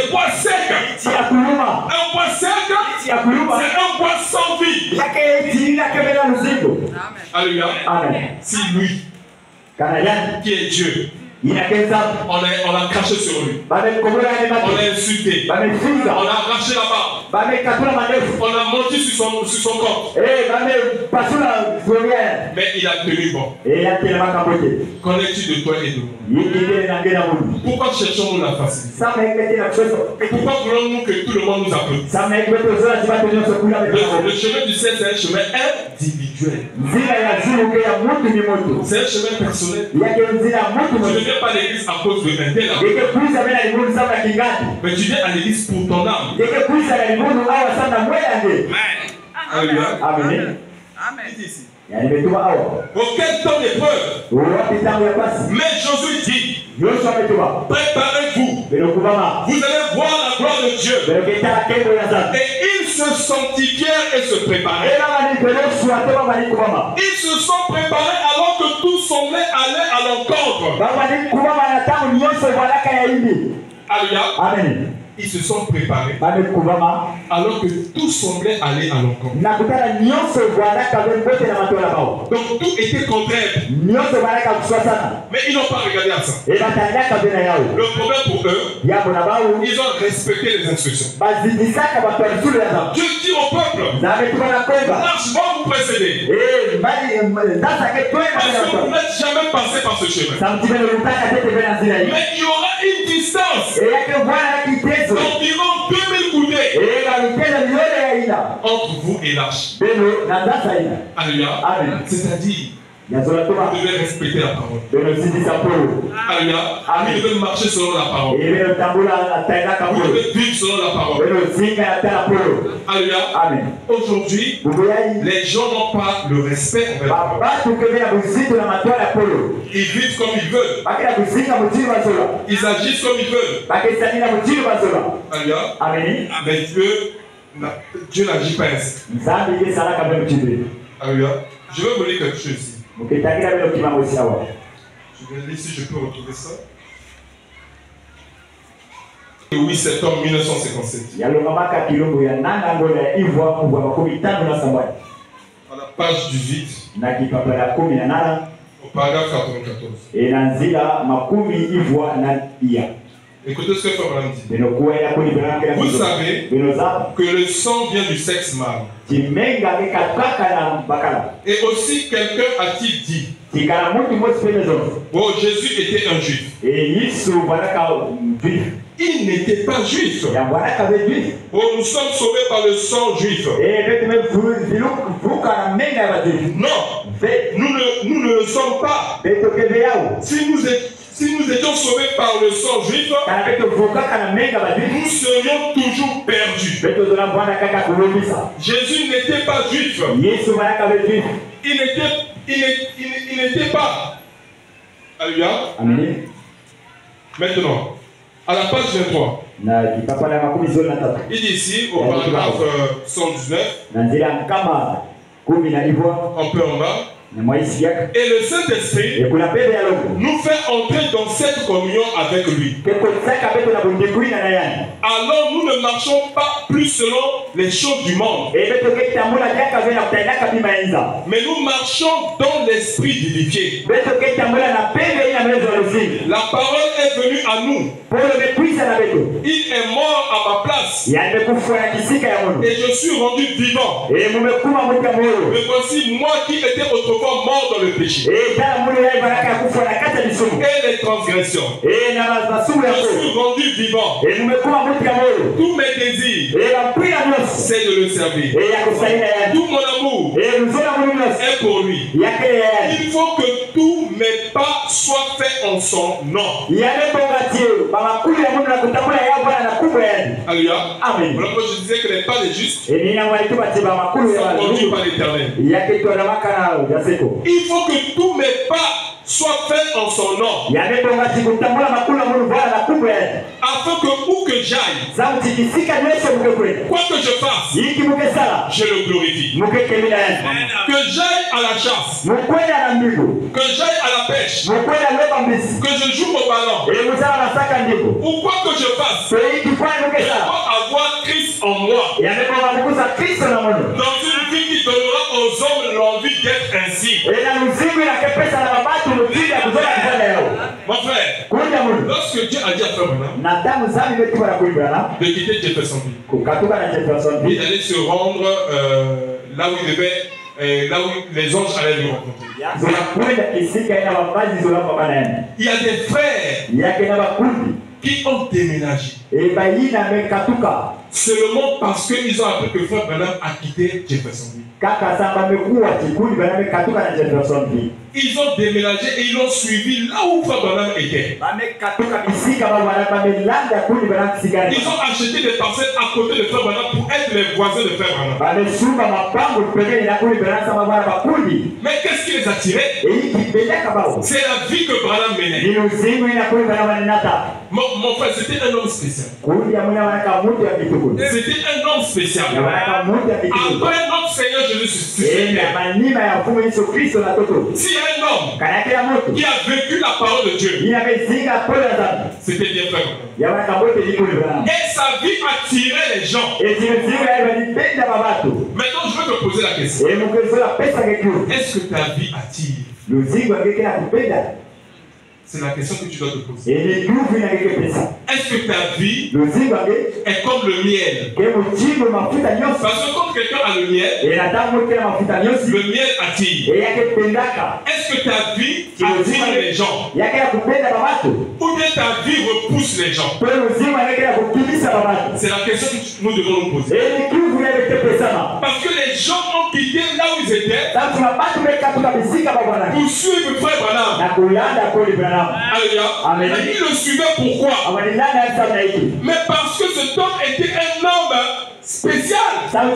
bois secs. Un bois sec, c'est un bois sans vie. Alléluia. Si lui, qui est Dieu, on a craché sur lui, on l'a insulté, on a arraché la barbe, on a menti sur son corps, mais il a tenu bon. Connais-tu de toi et de moi? Pourquoi cherchons-nous la facilité? Pourquoi voulons-nous que tout le monde nous applaudisse? Le chemin du ciel, c'est un chemin individuel. C'est un chemin personnel. Tu ne viens pas à l'église à cause de un tel. Mais tu viens à l'église pour ton âme. Amen. Amen. Il dit ici. Auquel temps d'épreuve. Mais Josué dit, préparez-vous. Vous allez voir la gloire de Dieu. Et ils se sanctifièrent et se préparaient. Ils se sont préparés alors que tout semblait aller à l'encontre. Alléluia. Amen. Ils se sont préparés alors que tout semblait aller à l'encontre. Donc tout était contraire. Mais ils n'ont pas regardé à ça. Le problème pour eux, ils ont respecté les instructions. Dieu dit au peuple, marche-moi, vous précédez. Parce que vous n'êtes jamais passé par ce chemin. Mais il y aura une distance d'environ 2000 coudées entre vous et l'arche. Alléluia. C'est-à-dire, vous devez respecter la parole. Alléluia. Vous devez marcher selon la parole. Vous devez vivre selon la parole. Alléluia. Aujourd'hui, les gens n'ont pas le respect envers la parole. Ils vivent comme ils veulent. Ils agissent comme ils veulent. Alléluia. Mais Dieu n'agit pas ainsi. Alléluia. Je vais vous lire quelque chose ici. Je vais lire si je peux retrouver ça. Le 8 septembre 1957. À la page 18. Au paragraphe 94. Écoutez ce que Frère Branham dit. Vous savez que le sang vient du sexe mâle. Et aussi quelqu'un a-t-il dit, oh, Jésus était un juif. Il n'était pas juif. Oh, nous sommes sauvés par le sang juif. Non, nous ne le sommes pas. Si nous étions sauvés par le sang juif, nous serions toujours perdus. Jésus n'était pas juif. Il n'était pas. Alléluia. Maintenant, à la page 23, il dit ici, au paragraphe 119, un peu en bas, et le Saint-Esprit nous fait entrer dans cette communion avec lui. Alors nous ne marchons pas plus selon les choses du monde, mais nous marchons dans l'esprit vivifié. La parole est venue à nous. Il est mort à ma place et je suis rendu vivant. Mais voici moi qui étais autrefois mort dans le péché et les transgressions. Je suis rendu vivant. Tous mes désirs, c'est de le servir. Tout mon amour est pour lui. Il faut que tous mes pas soient faits en son nom. Alléluia. Amen. Voilà pourquoi je disais que les pas des justes sont conduits par l'Éternel. Il faut que tous mes pas soient faits en son nom. Afin que où que j'aille, quoi que je fasse, je le glorifie. Que j'aille à la chasse, que j'aille à la pêche, que je joue au ballon, ou quoi que je fasse, je dois avoir Christ en moi. Dans une vie qui donnera aux hommes l'envie d'être ainsi. Mon frère, lorsque Dieu a dit à Frère Branham de quitter Jeffersonville et d'aller se rendre là où il devait, là où les anges allaient lui rencontrer, il y a des frères qui ont déménagé seulement parce qu'ils ont appris que Frère Branham a quitté Jeffersonville. Ils ont déménagé et ils l'ont suivi là où Frère Branham était. Ils ont acheté des parcelles à côté de Frère Branham pour être les voisins de Frère Branham. Mais qu'est-ce qui les a tirés? C'est la vie que Branham menait. Mon frère, c'était un homme spécial. C'était un homme spécial. Après notre Seigneur Jésus-Christ, s'il y a un homme qui a vécu la parole de Dieu, c'était bien frère. Et sa vie a tiré les gens. Maintenant, je veux te poser la question. Est-ce que ta vie attire? C'est la question que tu dois te poser. Est-ce que ta vie est comme le miel? Parce que quand quelqu'un a le miel attire. Est-ce que ta vie attire les gens? Ou bien ta vie repousse les gens? C'est la question que nous devons nous poser. Parce que les gens ont quitté là où ils étaient pour suivre Frère Branham. Alléluia. Amen. Il le suivait pourquoi? Mais parce que cet homme était un homme spécial. Pas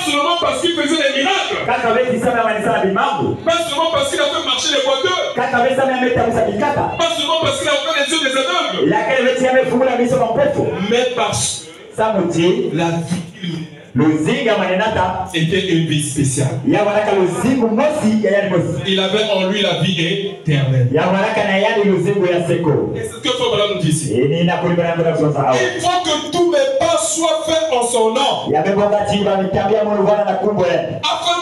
seulement parce qu'il faisait des miracles. Pas seulement parce qu'il a fait marcher les boiteux. Pas seulement parce qu'il a ouvert les yeux des aveugles. Mais parce que la vie qu'il était une vie spéciale. Il avait en lui la vie éternelle. Et c'est ce que Frère Branham nous dit ici. Il faut que tous mes pas soient faits en son nom. Afin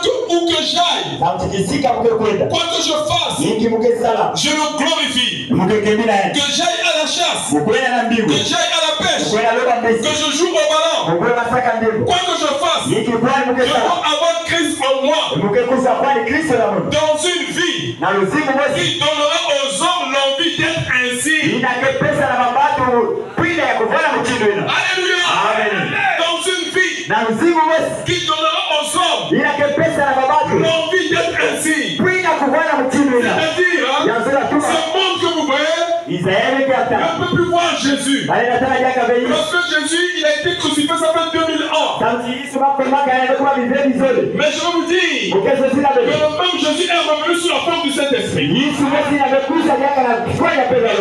que où que j'aille, quoi que je fasse, je le glorifie. Que j'aille à la chasse, que j'aille à la pêche, que je joue au ballon. Quoi que je fasse, je dois avoir Christ en moi. Dans une vie, il donnera aux hommes l'envie d'être ainsi. Alléluia. Dans une vie, qui donnera aux hommes l'envie d'être ainsi. C'est-à-dire, ce monde que vous voyez, ne peut plus voir Jésus. Parce que Jésus, il a été crucifié, ça fait 2000 ans. Mais je veux vous dire que le même Jésus est revenu sous la forme du Saint-Esprit.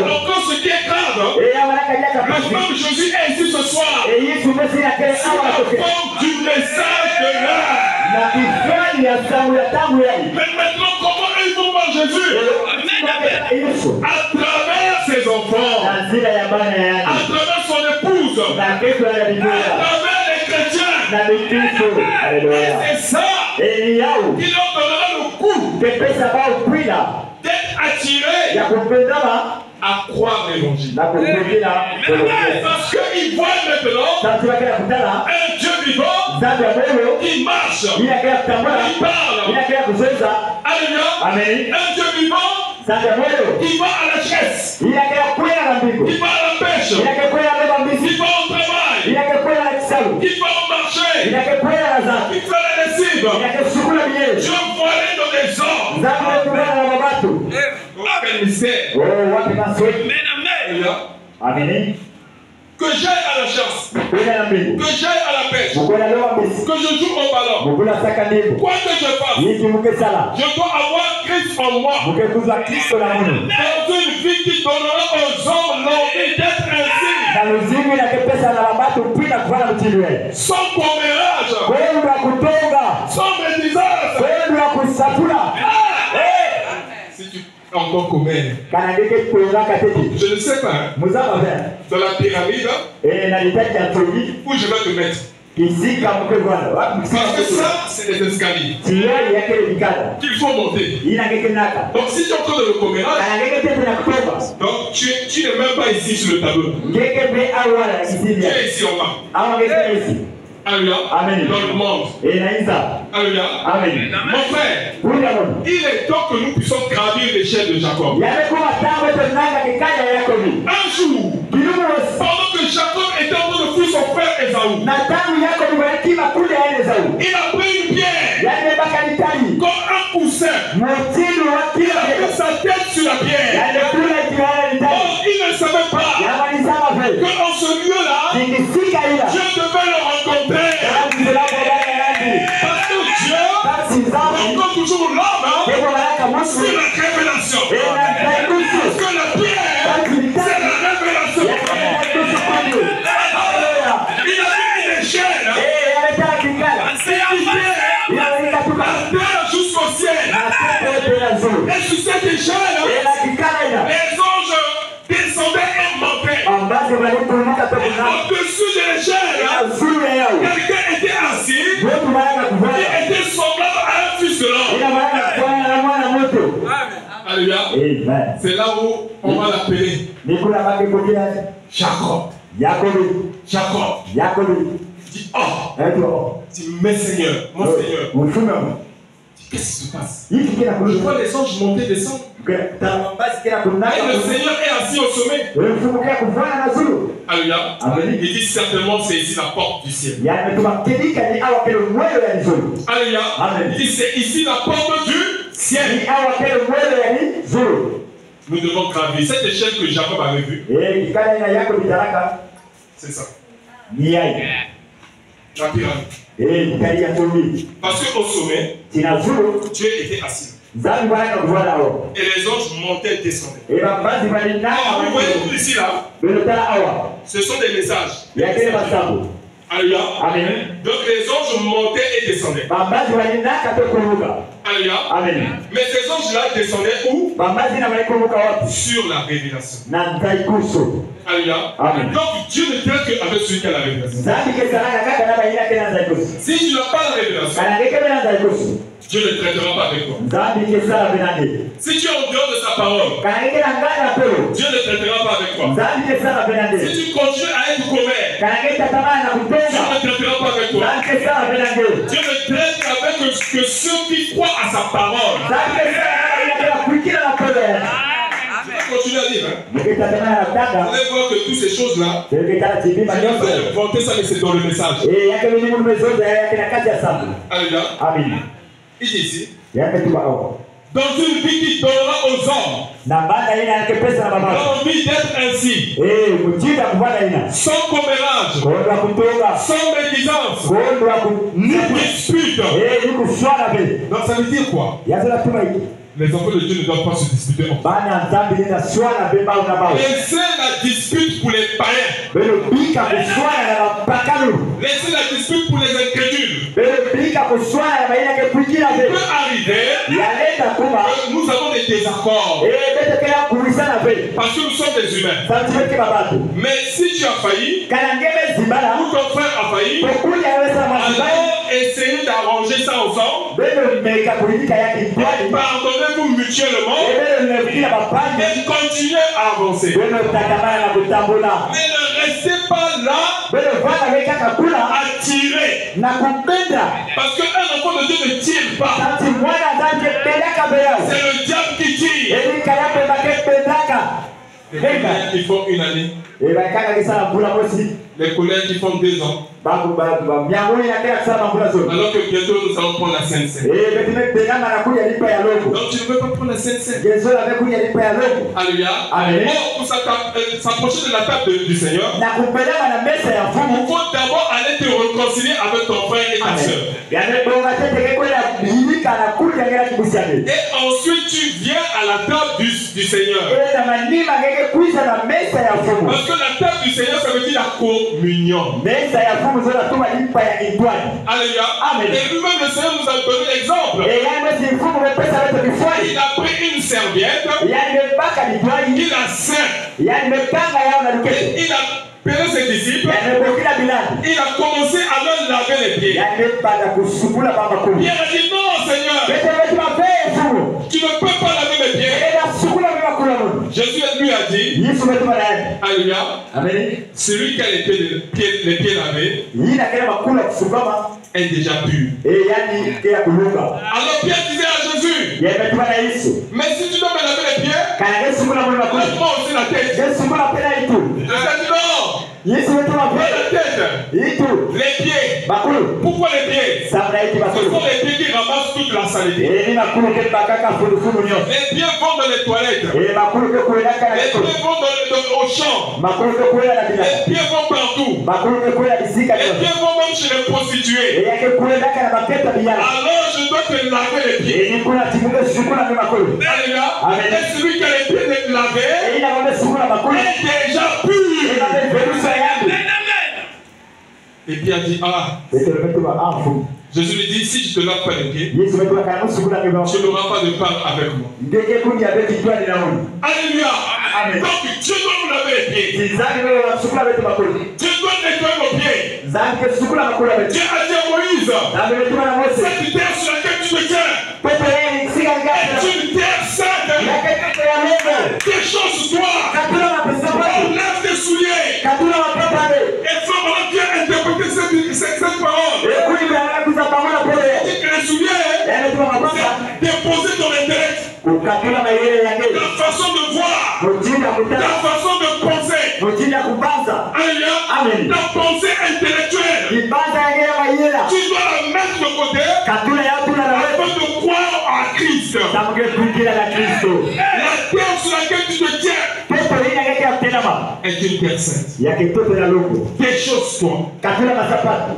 Donc quand ce qui est grave, le même Jésus est ici ce soir sous la forme du message de l'âme. Mais maintenant, comment ils vont voir Jésus? À travers ses enfants, à travers son épouse, à travers les chrétiens. Et c'est ça qui leur donnera le coup d'être attirés à croire l'évangile. Parce qu'ils voient maintenant un Dieu vivant qui marche, qui parle. Alléluia. Un Dieu vivant qui va à la chasse, qui va à la pêche, qui va au travail, qui va au marché, qui fait la lessive. Je voyais dans les hommes. Quel mystère. Que j'aille à la chasse, que j'aille à la pêche, que je joue au ballon, quoi que je fasse, je dois avoir Christ en moi. Dans une vie qui donnera aux hommes l'envie d'être ainsi. Sans commérage, sans médisance. Si tu encore commères, je ne sais pas, dans la pyramide, où je vais te mettre. Parce que ça, c'est des escaliers qu'il faut monter. Donc si tu es en train de le commémorer, donc tu n'es même pas ici sur le tableau. Tu es ici en bas. Alléluia. Amen. Dans le monde. Alléluia. Amen. Mon frère, il est temps que nous puissions gravir l'échelle de Jacob. Un jour, pendant que Jacob était en c'est la révélation. Parce que la pierre, c'est la révélation. Il a mis une échelle. Jusqu'au ciel. Et sur cette échelle, les anges descendaient et montaient. Au-dessus de l'échelle, quelqu'un était assis. Il était semblable à un fils de l'homme. Alléluia. C'est là où on va l'appeler Jacob. Jacob. Dit, oh, dit, mes seigneurs, mon Seigneur. Qu'est-ce qui se passe? Je vois les anges monter, descendre. Et le Seigneur est assis au sommet. Alléluia. Il dit certainement c'est ici la porte du ciel. Alléluia. Il dit c'est ici la porte du ciel. Nous devons gravir cette échelle que Jacob avait vue. C'est ça. La pyramide. Parce qu'au sommet, Dieu était assis. Et les anges montaient et descendaient. Alors, vous voyez tout ici là, ce sont des messages. Alléluia. Donc les anges montaient et descendaient. Alléluia. Mais ces anges-là descendaient où? Sur la révélation. Alléluia. Donc Dieu ne traite qu'avec celui qui a la révélation. Si tu n'as pas la révélation, Dieu ne traitera pas avec toi. Si tu es en dehors de sa parole, Dieu ne traitera pas avec toi. Si tu continues à être commère, Dieu ne traitera pas avec toi. Dieu ne traite avec que ceux qui croient à sa parole. Je vais continuer à lire. Vous allez voir que toutes ces choses-là, je vais vanter ça, mais c'est dans le message. Alléluia. Il dit ici, dans une vie qui donnera aux hommes l'envie d'être ainsi, sans commérage, sans médisance, ni dispute. Donc ça veut dire quoi? Les enfants de Dieu ne doivent pas se disputer. Laissez la dispute pour les païens. Laissez la dispute pour les incrédules. Il peut arriver que nous avons des désaccords. Parce que nous sommes des humains. Mais si tu as failli, ou ton frère a failli, alors essayez d'arranger ça ensemble. Pardonnez-vous mutuellement et continuez à avancer. Mais ne restez pas là à tirer. Parce qu'un enfant de Dieu ne tire pas. C'est le diable qui tire. Les colères qui font une année. Les colères qui font 2 ans. Alors que bientôt nous allons prendre la Sainte Seine. Donc tu ne veux pas prendre la Sainte Seine. Alléluia. Pour s'approcher de la table du Seigneur, il faut d'abord aller te réconcilier avec ton frère et ta soeur. Et ensuite tu viens à la table du Seigneur. Parce que la table du Seigneur, ça veut dire la communion. Alléluia. Et lui-même le Seigneur nous a donné l'exemple. Il a pris une serviette, il a ceint, et il a appelé ses disciples, il a commencé à leur laver les pieds. Pierre a dit non Seigneur, tu ne peux pas laver mes pieds. Jésus lui a dit, alléluia, celui qui a les pieds lavés est déjà pur. Alors Pierre disait à Jésus, mais si tu dois me laver les pieds, lave-moi aussi la tête. Jésus a dit non, Yesu wetu wa la tête. Les pieds. Pourquoi les pieds? Ce sont les pieds qui ramassent toute la saleté. Les pieds vont dans les toilettes. Les pieds vont au champ. Les pieds vont partout. Les pieds vont même chez les prostituées. Alors je dois te laver les pieds. Alléluia. Et celui qui a les pieds lavés est déjà pur. Et puis il a dit, Jésus lui dit, si je te lave pas les pieds, tu n'auras pas de part avec moi. Alléluia. Donc Dieu doit nous laver les pieds. Dieu doit nettoyer nos pieds. Dieu a dit à Moïse, cette terre sur laquelle tu te tiens est une terre sainte. Tes choses sur toi. Enlève tes souliers. Et faut bien interpréter cette parole. Les souliers, déposer ton intellect. La façon de voir. La façon de penser. Alléluia. La pensée intellectuelle. Tu dois la mettre de côté afin de croire à Christ. La terre sur laquelle tu te tiens est une terre sainte. Tes choses, toi.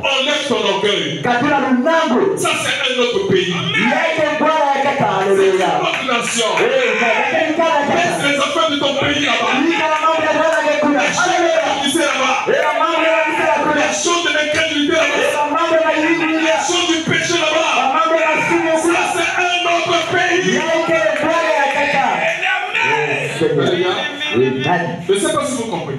Enlève ton orgueil. Ça, c'est un autre pays. Notre nation. Laisse les affaires de ton pays là-bas. Les choses de l'incrédulité là-bas. Les choses du péché là-bas. Ça, c'est un autre pays. Je ne sais pas si vous comprenez.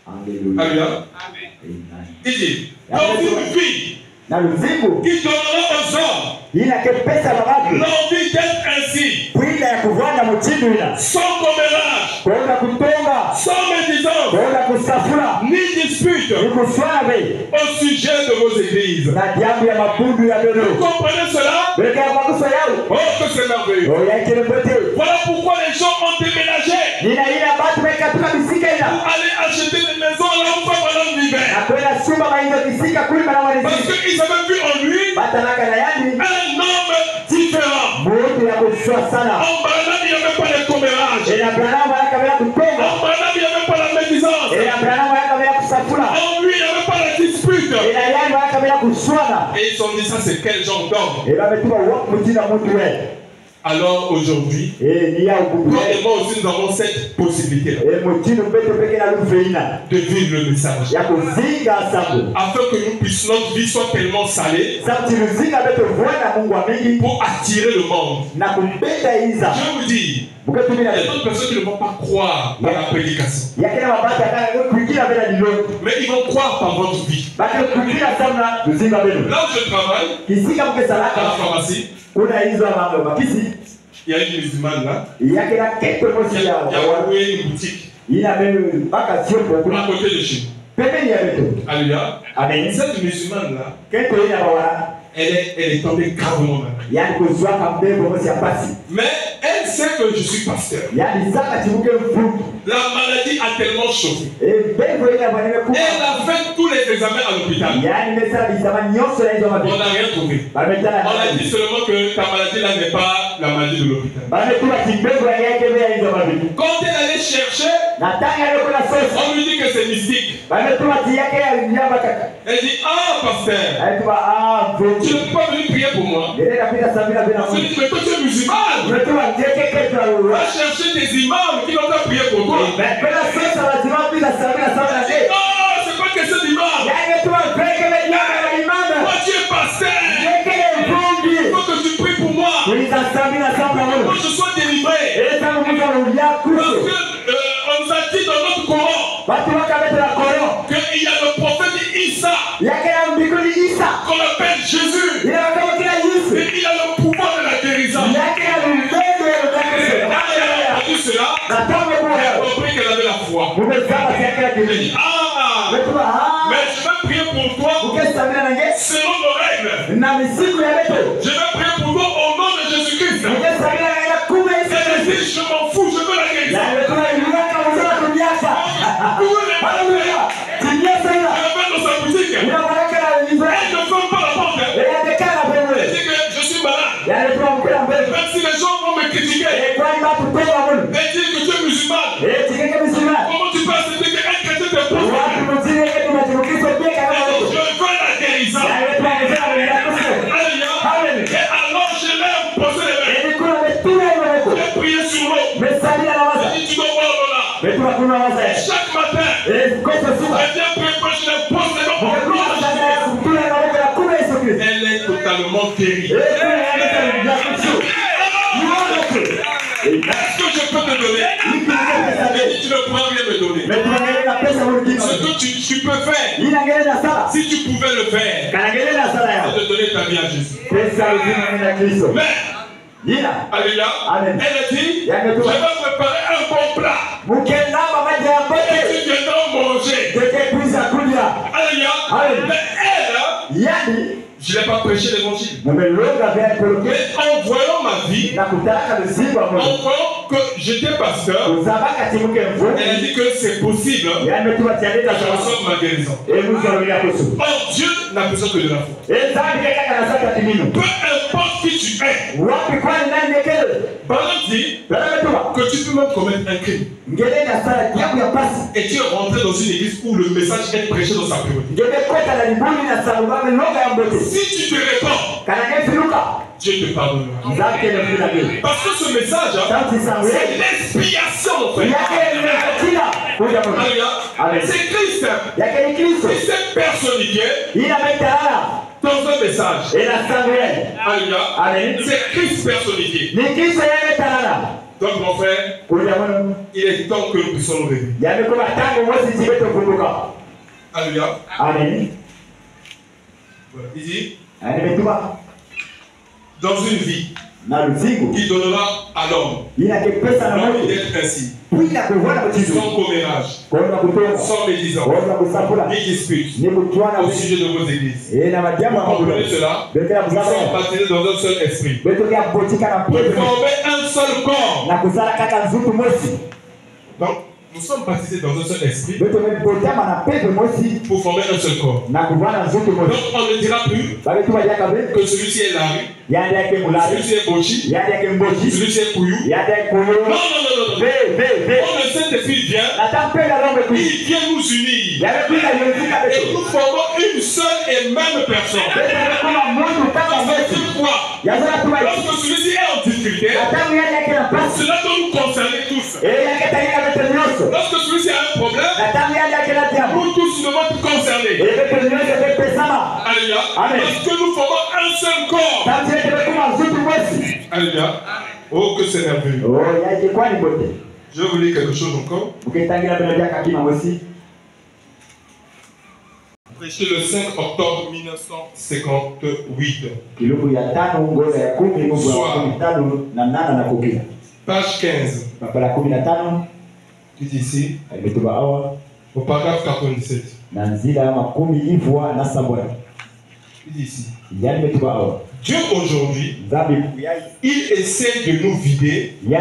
Alléluia. Il dit, dans une vie qui donnera aux hommes l'envie d'être ainsi, sans commérage, sans médisance, ni dispute au sujet de vos églises. Vous comprenez cela? Oh, que c'est merveilleux. Voilà pourquoi les gens ont déménagé pour aller acheter des maisons là où Abraham vivait. Parce qu'ils avaient vu en lui un homme différent. Abraham, il n'y avait pas de commérage. Abraham, il n'y avait pas la médisance. En lui, il n'y avait pas la dispute. Et ils ont dit ça, c'est quel genre d'homme? Alors aujourd'hui, toi et moi aussi nous avons cette possibilité de vivre le message. Afin que notre vie soit tellement salée pour attirer le monde. Je vous dis, il y a d'autres personnes qui ne vont pas croire par la prédication. Mais ils vont croire par votre vie. Là où je travaille, à la pharmacie, il y a une musulmane là. Il y a ouvert une boutique à côté de chez nous. Alléluia. Cette musulmane là, elle est tombée gravement malade. Mais elle sait que je suis pasteur. La maladie a tellement chauffé. Elle a fait tous les examens à l'hôpital. On n'a rien trouvé. On a dit seulement que ta maladie là n'est pas la maladie de l'hôpital. Quand elle allait chercher, on lui dit que c'est mystique. Elle dit, ah pasteur, tu ne peux pas venir prier pour moi. Je lui dis, mais toi tu es musulman. Va chercher des imams qui vont te prier pour toi. Non, c'est pas question d'imam. Toi tu es pasteur. Il faut que tu pries pour moi. Pour que je sois délivré. Parce que on nous a dit dans notre Coran qu'il y a le prophète Issa qu'on appelle Jésus. Et il a le pouvoir de la guérison. Elle a entendu cela. Elle a compris qu'elle avait la foi. Elle dit, mais je vais prier pour toi selon nos règles. Je vais prier pour toi au nom de Jésus-Christ. Elle dit, je m'en fous, je veux la guérison. Chaque matin, elle vient prêcher les postes de elle est totalement guérie. Est-ce que je peux te donner? Et tu ne pourras rien me donner. Ce que tu peux faire, si tu pouvais le faire, c'est de donner ta vie à Jésus. Mais, alléluia, elle a dit, je vais préparer un bon plat. Et tu viendras manger. Alléluia. Mais elle, je n'ai pas prêché l'évangile. Mais en voyant ma vie, en voyant que j'étais pasteur, elle a dit que c'est possible que je reçoive ma guérison. Or, Dieu n'a besoin que de la foi. Peu importe qui tu es. Pendant dit que tu peux même commettre un crime. Et tu es rentré dans une église où le message est prêché dans sa priorité. Si tu te réponds, Dieu te pardonnera. Parce que ce message, c'est l'expiation, mon frère. C'est Christ qui s'est personnifié dans un message. Alléluia. C'est Christ personnifié. Donc, mon frère, il est temps que nous puissions nous réveiller. Alléluia. Il dit, dans une vie qui donnera à l'homme l'envie d'être ainsi, sans commérage, sans médisance, ni dispute au sujet de vos églises. Vous comprenez cela? Nous sommes baptisés dans un seul esprit. Vous formez un seul corps. Donc, nous sommes baptisés dans un seul esprit pour former un seul corps. Donc on ne dira plus que celui-ci est Larry, celui-ci est Bochi, celui-ci est Kouyou. Non. Quand le Saint-Esprit vient, il vient nous unir. Et nous formons une seule et même personne. Lorsque celui-ci est en difficulté, cela doit nous concerner tous. Lorsque celui-ci a un problème, nous tous nous devons être concernés. Alléluia. Parce que nous formons un seul corps. Alléluia. Oh, que c'est merveilleux. Je vais vous lire quelque chose encore. Prêché le 5 octobre 1958. Page 15. Tout ici. Au paragraphe 97. Il dit ici. Dieu aujourd'hui, il essaie de nous vider de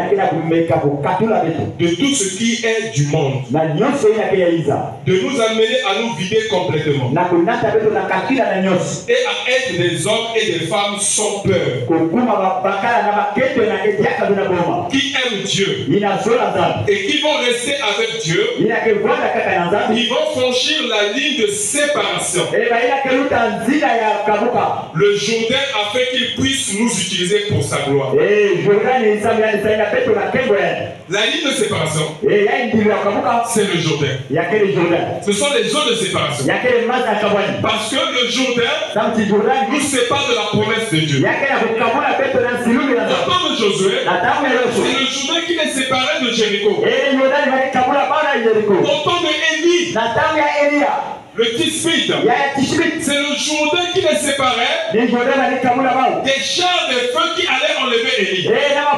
tout ce qui est du monde, de nous amener à nous vider complètement et à être des hommes et des femmes sans peur, qui aiment Dieu et qui vont rester avec Dieu. Ils vont franchir la ligne de séparation. Le Jourdain a fait qu'il puisse nous utiliser pour sa gloire. La ligne de séparation, c'est le Jourdain. Ce sont les eaux de séparation. Parce que le Jourdain nous sépare de la promesse de Dieu. Au temps de Josué, c'est le Jourdain qui les séparait de Jéricho. Au temps de Élie, le Tisbite, c'est le Jourdain qui les séparait des chars de feu qui allaient enlever Élie.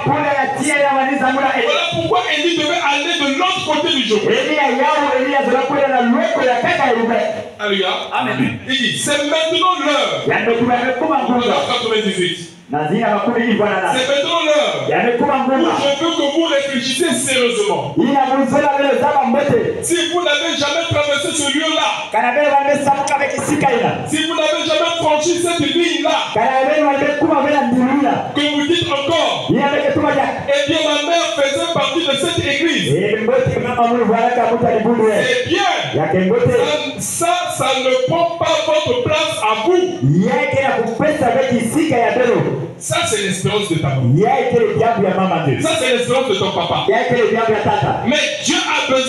Voilà pourquoi Élie devait aller de l'autre côté du Jourdain. Alléluia. Amen. Il dit, c'est maintenant l'heure. 98. C'est maintenant l'heure où je veux que vous réfléchissiez sérieusement. Si vous n'avez jamais traversé ce lieu-là, si vous n'avez jamais franchi cette ligne-là, que vous dites encore, eh bien ma mère faisait partie de cette église, eh bien, ça ne prend pas votre place à vous. Ça, c'est l'espérance de ta maman. Ça, c'est l'espérance de ton papa. Mais Dieu a besoin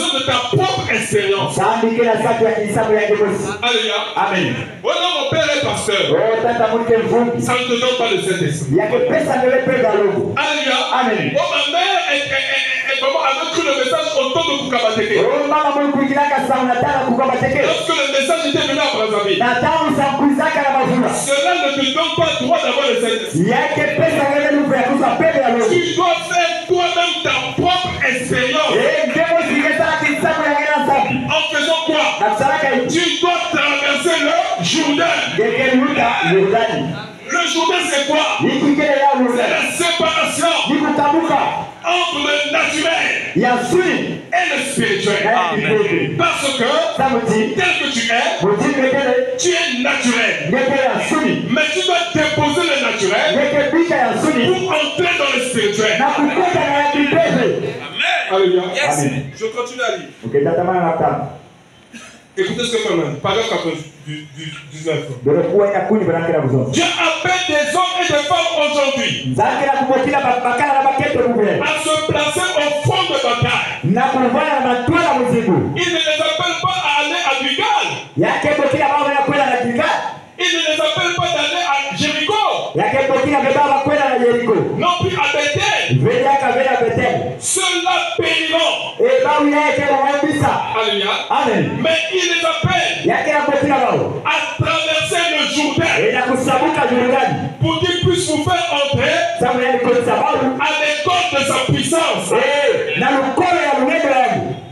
Alléluia. Amen. Voilà, mon père est pasteur. Ça ne te donne pas le Saint-Esprit. Alléluia. Amen. Oh, ma mère avait cru le message au temps de Kukabateke. Lorsque le message était venu à Brazzaville, cela ne te donne pas le droit d'avoir le Saint-Esprit. Tu dois faire toi-même ta propre expérience. En faisant quoi? Tu dois traverser le Jourdain. Le Jourdain, c'est quoi? C'est la séparation entre le naturel et le spirituel. Parce que tel que tu es naturel. Mais tu dois déposer le naturel pour entrer dans le spirituel. Amen. Alléluia. Yes. Amen. Je continue à lire. Écoutez ce que fait maintenant. Paragraphe 19. Dieu appelle des hommes et des femmes aujourd'hui à se placer au front de bataille. Il ne les appelle pas à aller à Gilgal. Il ne les appelle pas d'aller à Jéricho. Non plus à Bethel. Ceux-là périront. Alléluia. Mais il les appelle à traverser le Jourdain pour qu'ils puissent vous faire entrer à l'école de sa puissance.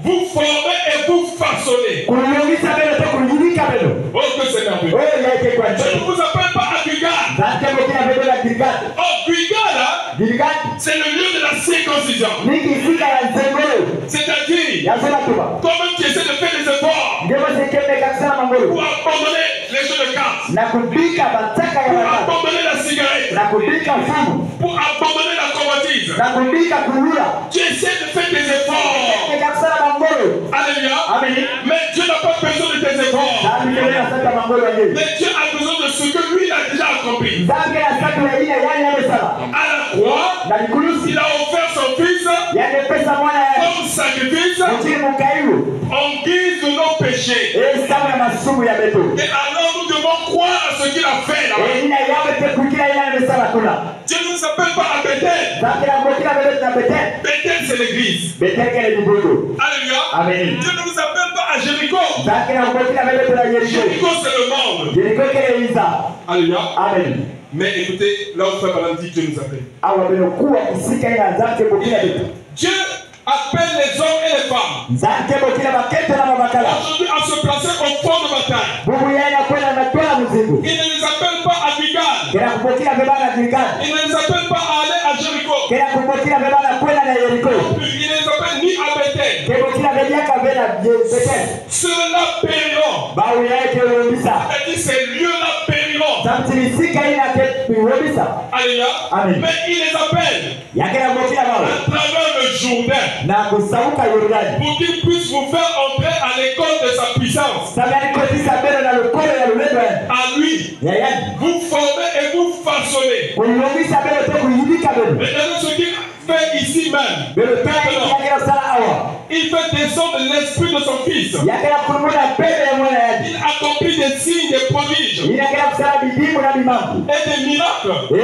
Vous formez et vous façonnez. Oh, que c'est merveilleux. Je ne vous appelle pas à Gilgal. Oh, Gilgal, c'est le lieu de la circoncision. C'est-à-dire, toi-même tu essaies de faire des efforts pour abandonner les jeux de cartes, pour abandonner la cigarette, pour abandonner la convoitise. Tu essaies de faire des efforts. Alléluia. Mais Dieu n'a pas besoin de tes efforts. Mais Dieu a besoin de ce que lui a déjà accompli. À la croix, il a offert son fils comme sacrifice en guise de nos péchés. Et alors nous devons croire à ce qu'il a fait là-bas. Dieu ne nous appelle pas à Bethel. Bethel, c'est l'église. Alléluia. Dieu ne nous appelle pas à Jéricho. Jéricho, c'est le monde. Alléluia. Mais écoutez, là où Frère Branham dit Dieu nous appelle. Dieu appelle les hommes et les femmes aujourd'hui à se placer au front de bataille. Il ne les appelle pas à Gilgal. Il ne les appelle pas à aller à Jéricho. Il ne les appelle ni à Bethel. Ceux-là périront. Il dit ces lieux-là périront. Alléluia. Mais il les appelle à travers le Jourdain pour qu'ils puissent vous faire entrer à l'école de sa puissance. À lui, vous formez et vous façonnez. Mais ce qu'il fait ici même, il fait descendre l'esprit de son fils. Il accomplit des signes, des prodiges et des miracles. Ce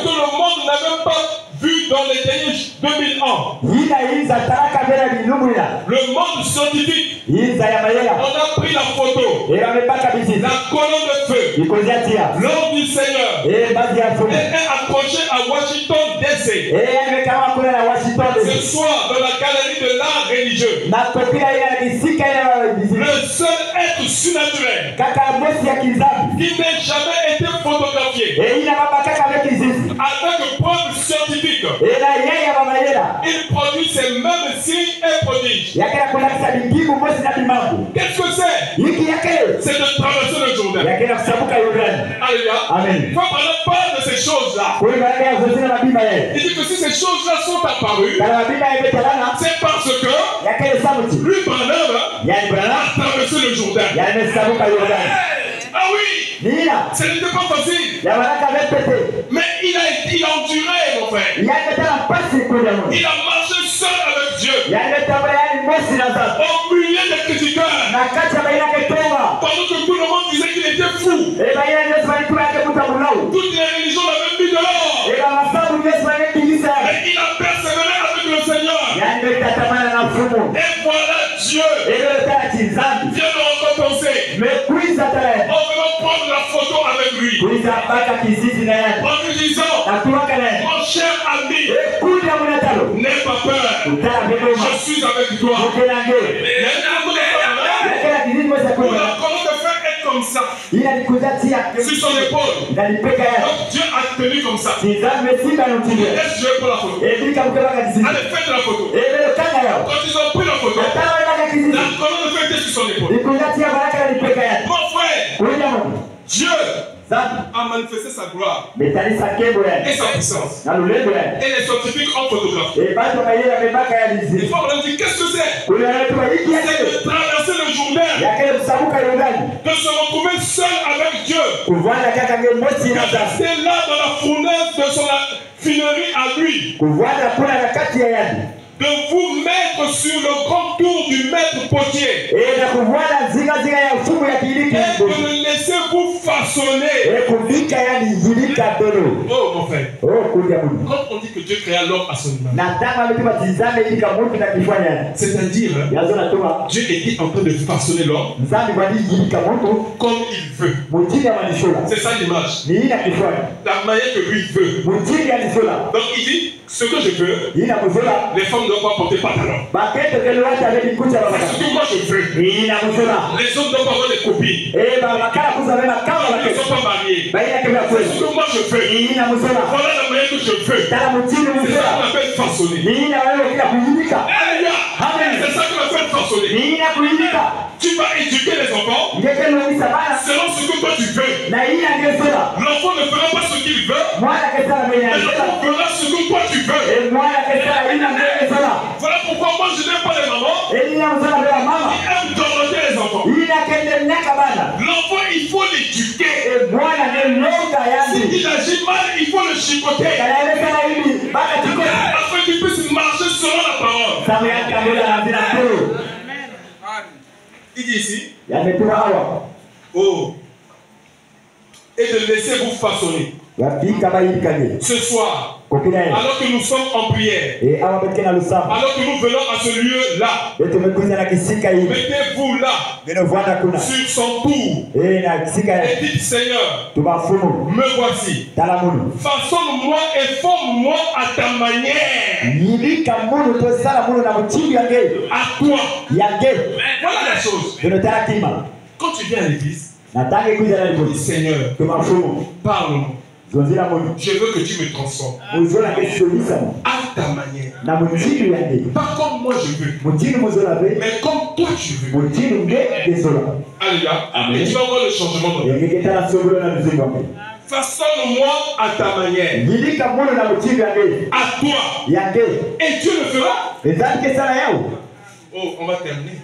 que le monde n'avait pas vu dans les derniers 2000 ans. Le monde scientifique, on a pris la photo, la colonne de feu, l'homme du Seigneur est accroché à Washington DC. Ce soir, dans la galerie de l'art religieux, le seul être surnaturel qui n'a jamais été photographié avec preuve scientifique. Il produit ces mêmes signes et prodiges. Qu'est-ce que c'est? C'est de traverser le Jourdain. Alléluia. Quand on parle de ces choses-là, il dit que si ces choses-là sont apparues, c'est parce que lui, Branham, a traversé le Jourdain. Ah oui! Ce n'était pas facile. Mais il a enduré, mon frère. Il a marché seul avec Dieu. Au milieu des critiqueurs. Pendant que tout le monde disait qu'il était fou. Toutes les religions l'avaient mis dehors. Mais il a persévéré avec le Seigneur. Et voilà Dieu vient le récompenser. En venant prendre la photo avec lui. En lui disant, mon cher ami, n'aie pas peur. Je suis avec toi. Pour la colonne de fer est comme ça. Sur son épaule. Donc Dieu a tenu comme ça. Laisse Dieu pour la photo. Allez, faites la photo. Quand ils ont pris la photo, la colonne de fer était sur son épaule. Mon frère, Dieu a manifesté sa gloire et sa puissance. Et les scientifiques ont photographié. Il faut me dire qu'est-ce que c'est? C'est de traverser le Jourdain, de se retrouver seul avec Dieu, de rester là dans la fournaise de son raffinerie à lui, de vous mettre sur le grand tour du maître potier et de le laisser vous façonner. Oh mon frère, quand on dit que Dieu créa l'homme à son image, c'est-à-dire Dieu était en train de façonner l'homme comme il veut. C'est ça l'image, la manière que lui veut. Donc il dit, ce que je veux, les femmes ne doivent pas porter pantalon. C'est ce que moi je veux. Les hommes doivent avoir des copines. Ils ne sont pas mariés. C'est ce que moi je veux. Voilà la manière que je veux. C'est ça qu'on appelle façonner. C'est ça qu'on appelle façonner. Tu vas éduquer les enfants selon ce que toi tu veux. L'enfant ne fera pas ce qu'il veut, mais l'enfant fera ce que toi tu veux. Voilà pourquoi moi je n'aime pas les mamans qui aiment dorloter les enfants. L'enfant, il faut l'éduquer. S'il agit mal, il faut le chicoter afin qu'il puisse marcher selon la parole. Il dit ici, oh, et de laisser vous façonner. Ce soir, alors que nous sommes en prière, alors que nous venons à ce lieu-là, mettez-vous là, sur son tour, et dites Seigneur, me voici, façonne-moi et forme-moi à ta manière, à toi. Voilà la chose. Quand tu viens à l'église, dis Seigneur, parle-moi. Je veux que tu me transformes à ta manière. Pas comme moi je veux, mais comme toi tu veux. Alléluia. Et tu vas voir le changement de vie. Façonne-moi à ta manière. À toi. Et Dieu le fera. Oh, on va terminer.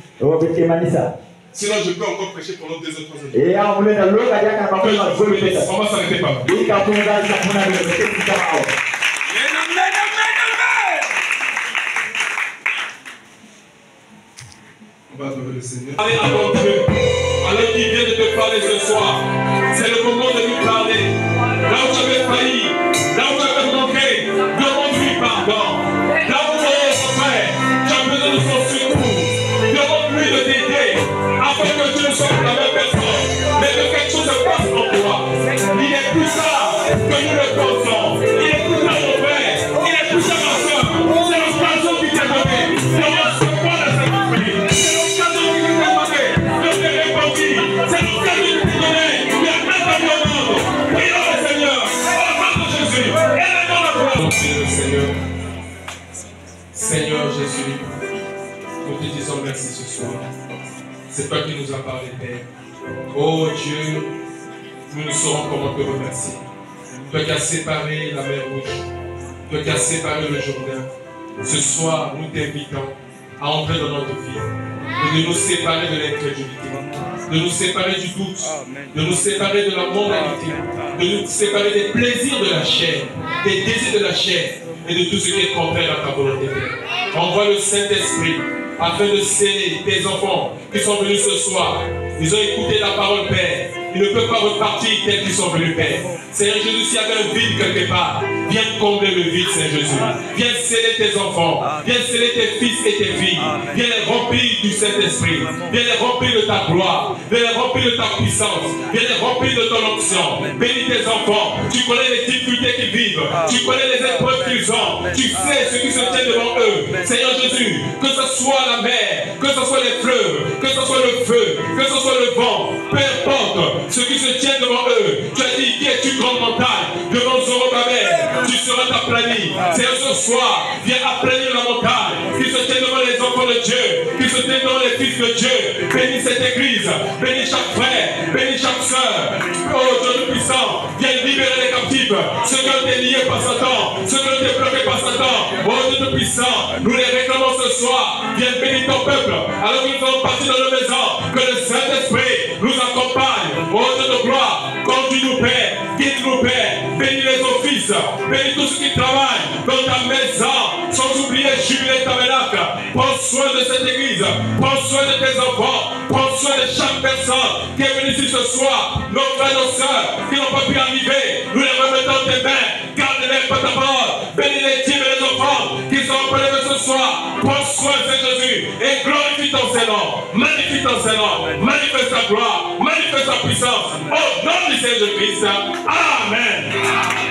Sinon, je peux encore prêcher pendant 2 ou 3 heures. On va s'arrêter pas. On va adorer le Seigneur. Allez avant Dieu. Alors qu'il vient de te parler ce soir, c'est le moment de lui parler. Là où tu avais failli, là où tu avais manqué, demande-lui pardon. Là où tu es son frère, tu as besoin de son secours. Demande-lui de t'aider. Afin que tu ne sois pas la même personne, mais que quelque chose se passe en toi. Il est plus tard que nous le pensons. Il est plus tard mon frère. Il est plus tard ma soeur. C'est l'occasion qui t'est donnée de recevoir la Saint-Esprit. C'est l'occasion qui t'est donnée de te repentir. C'est l'occasion qui t'est donnée de mettre à ton monde. Prions le Seigneur. Au nom de Jésus. Élevons la gloire. Prions le Seigneur. Seigneur Jésus, nous te disons merci ce soir. C'est toi qui nous as parlé, Père. Oh Dieu, nous ne saurons comment te remercier. Toi qui as séparé la mer Rouge, toi qui as séparé le Jourdain. Ce soir, nous t'invitons à entrer dans notre vie et de nous séparer de l'incrédulité, de nous séparer du doute, de nous séparer de la mondanité, de nous séparer des plaisirs de la chair, des désirs de la chair et de tout ce qui est contraire à ta volonté, Père. Envoie le Saint-Esprit afin de sceller tes enfants qui sont venus ce soir. Ils ont écouté la parole, Père. Ils ne peuvent pas repartir tels qu'ils sont venus, Père. Seigneur Jésus, s'il y avait un vide quelque part, viens combler le vide, Seigneur Jésus. Viens sceller tes enfants. Viens sceller tes fils et tes filles. Viens les remplir du Saint-Esprit. Viens les remplir de ta gloire. Viens les remplir de ta puissance. Viens les remplir de ton onction. Bénis tes enfants. Tu connais les difficultés qu'ils vivent. Tu connais les épreuves qu'ils ont. Tu sais ce qui se tient devant eux. Seigneur Jésus, que ce soit la mer, que ce soit les fleuves, que ce soit le feu, que ce soit le vent, peu importe ce qui se tient devant eux. Tu as dit, qui es-tu grande montagne? Devant Zorobabel, tu seras aplani. Seigneur, ce soir, viens aplanir la montagne qui se tient devant les enfants de Dieu, qui se tient devant les fils de Dieu. Bénis cette église, bénis chaque frère, bénis chaque soeur. Oh Dieu puissant, viens libérer les captifs, ceux qui ont été liés par Satan, ceux qui ont été bloqués par Satan. Oh Dieu puissant, nous les réclamons ce soir. Viens bénir ton peuple, alors que nous sommes partis dans nos maisons, que le Saint-Esprit nous accompagne. Oh Dieu de gloire, conduis-nous Père, guide-nous Père, bénis les offices, bénis tous ceux qui travaillent dans ta maison, sans oublier Jubilé Tabernacle. Prends soin de cette église, prends soin de tes enfants, prends soin de chaque personne qui est venue ici ce soir, nos frères, nos sœurs qui n'ont pas pu arriver, nous les remettons dans tes mains, garde-les par ta parole, bénis les types et les enfants qui sont relevés ce soir, prends soin de Jésus et glorifie ton Seigneur, magnifie ton Seigneur, manifeste ta gloire, manifeste ta puissance, au nom du Seigneur Jésus-Christ. Amen.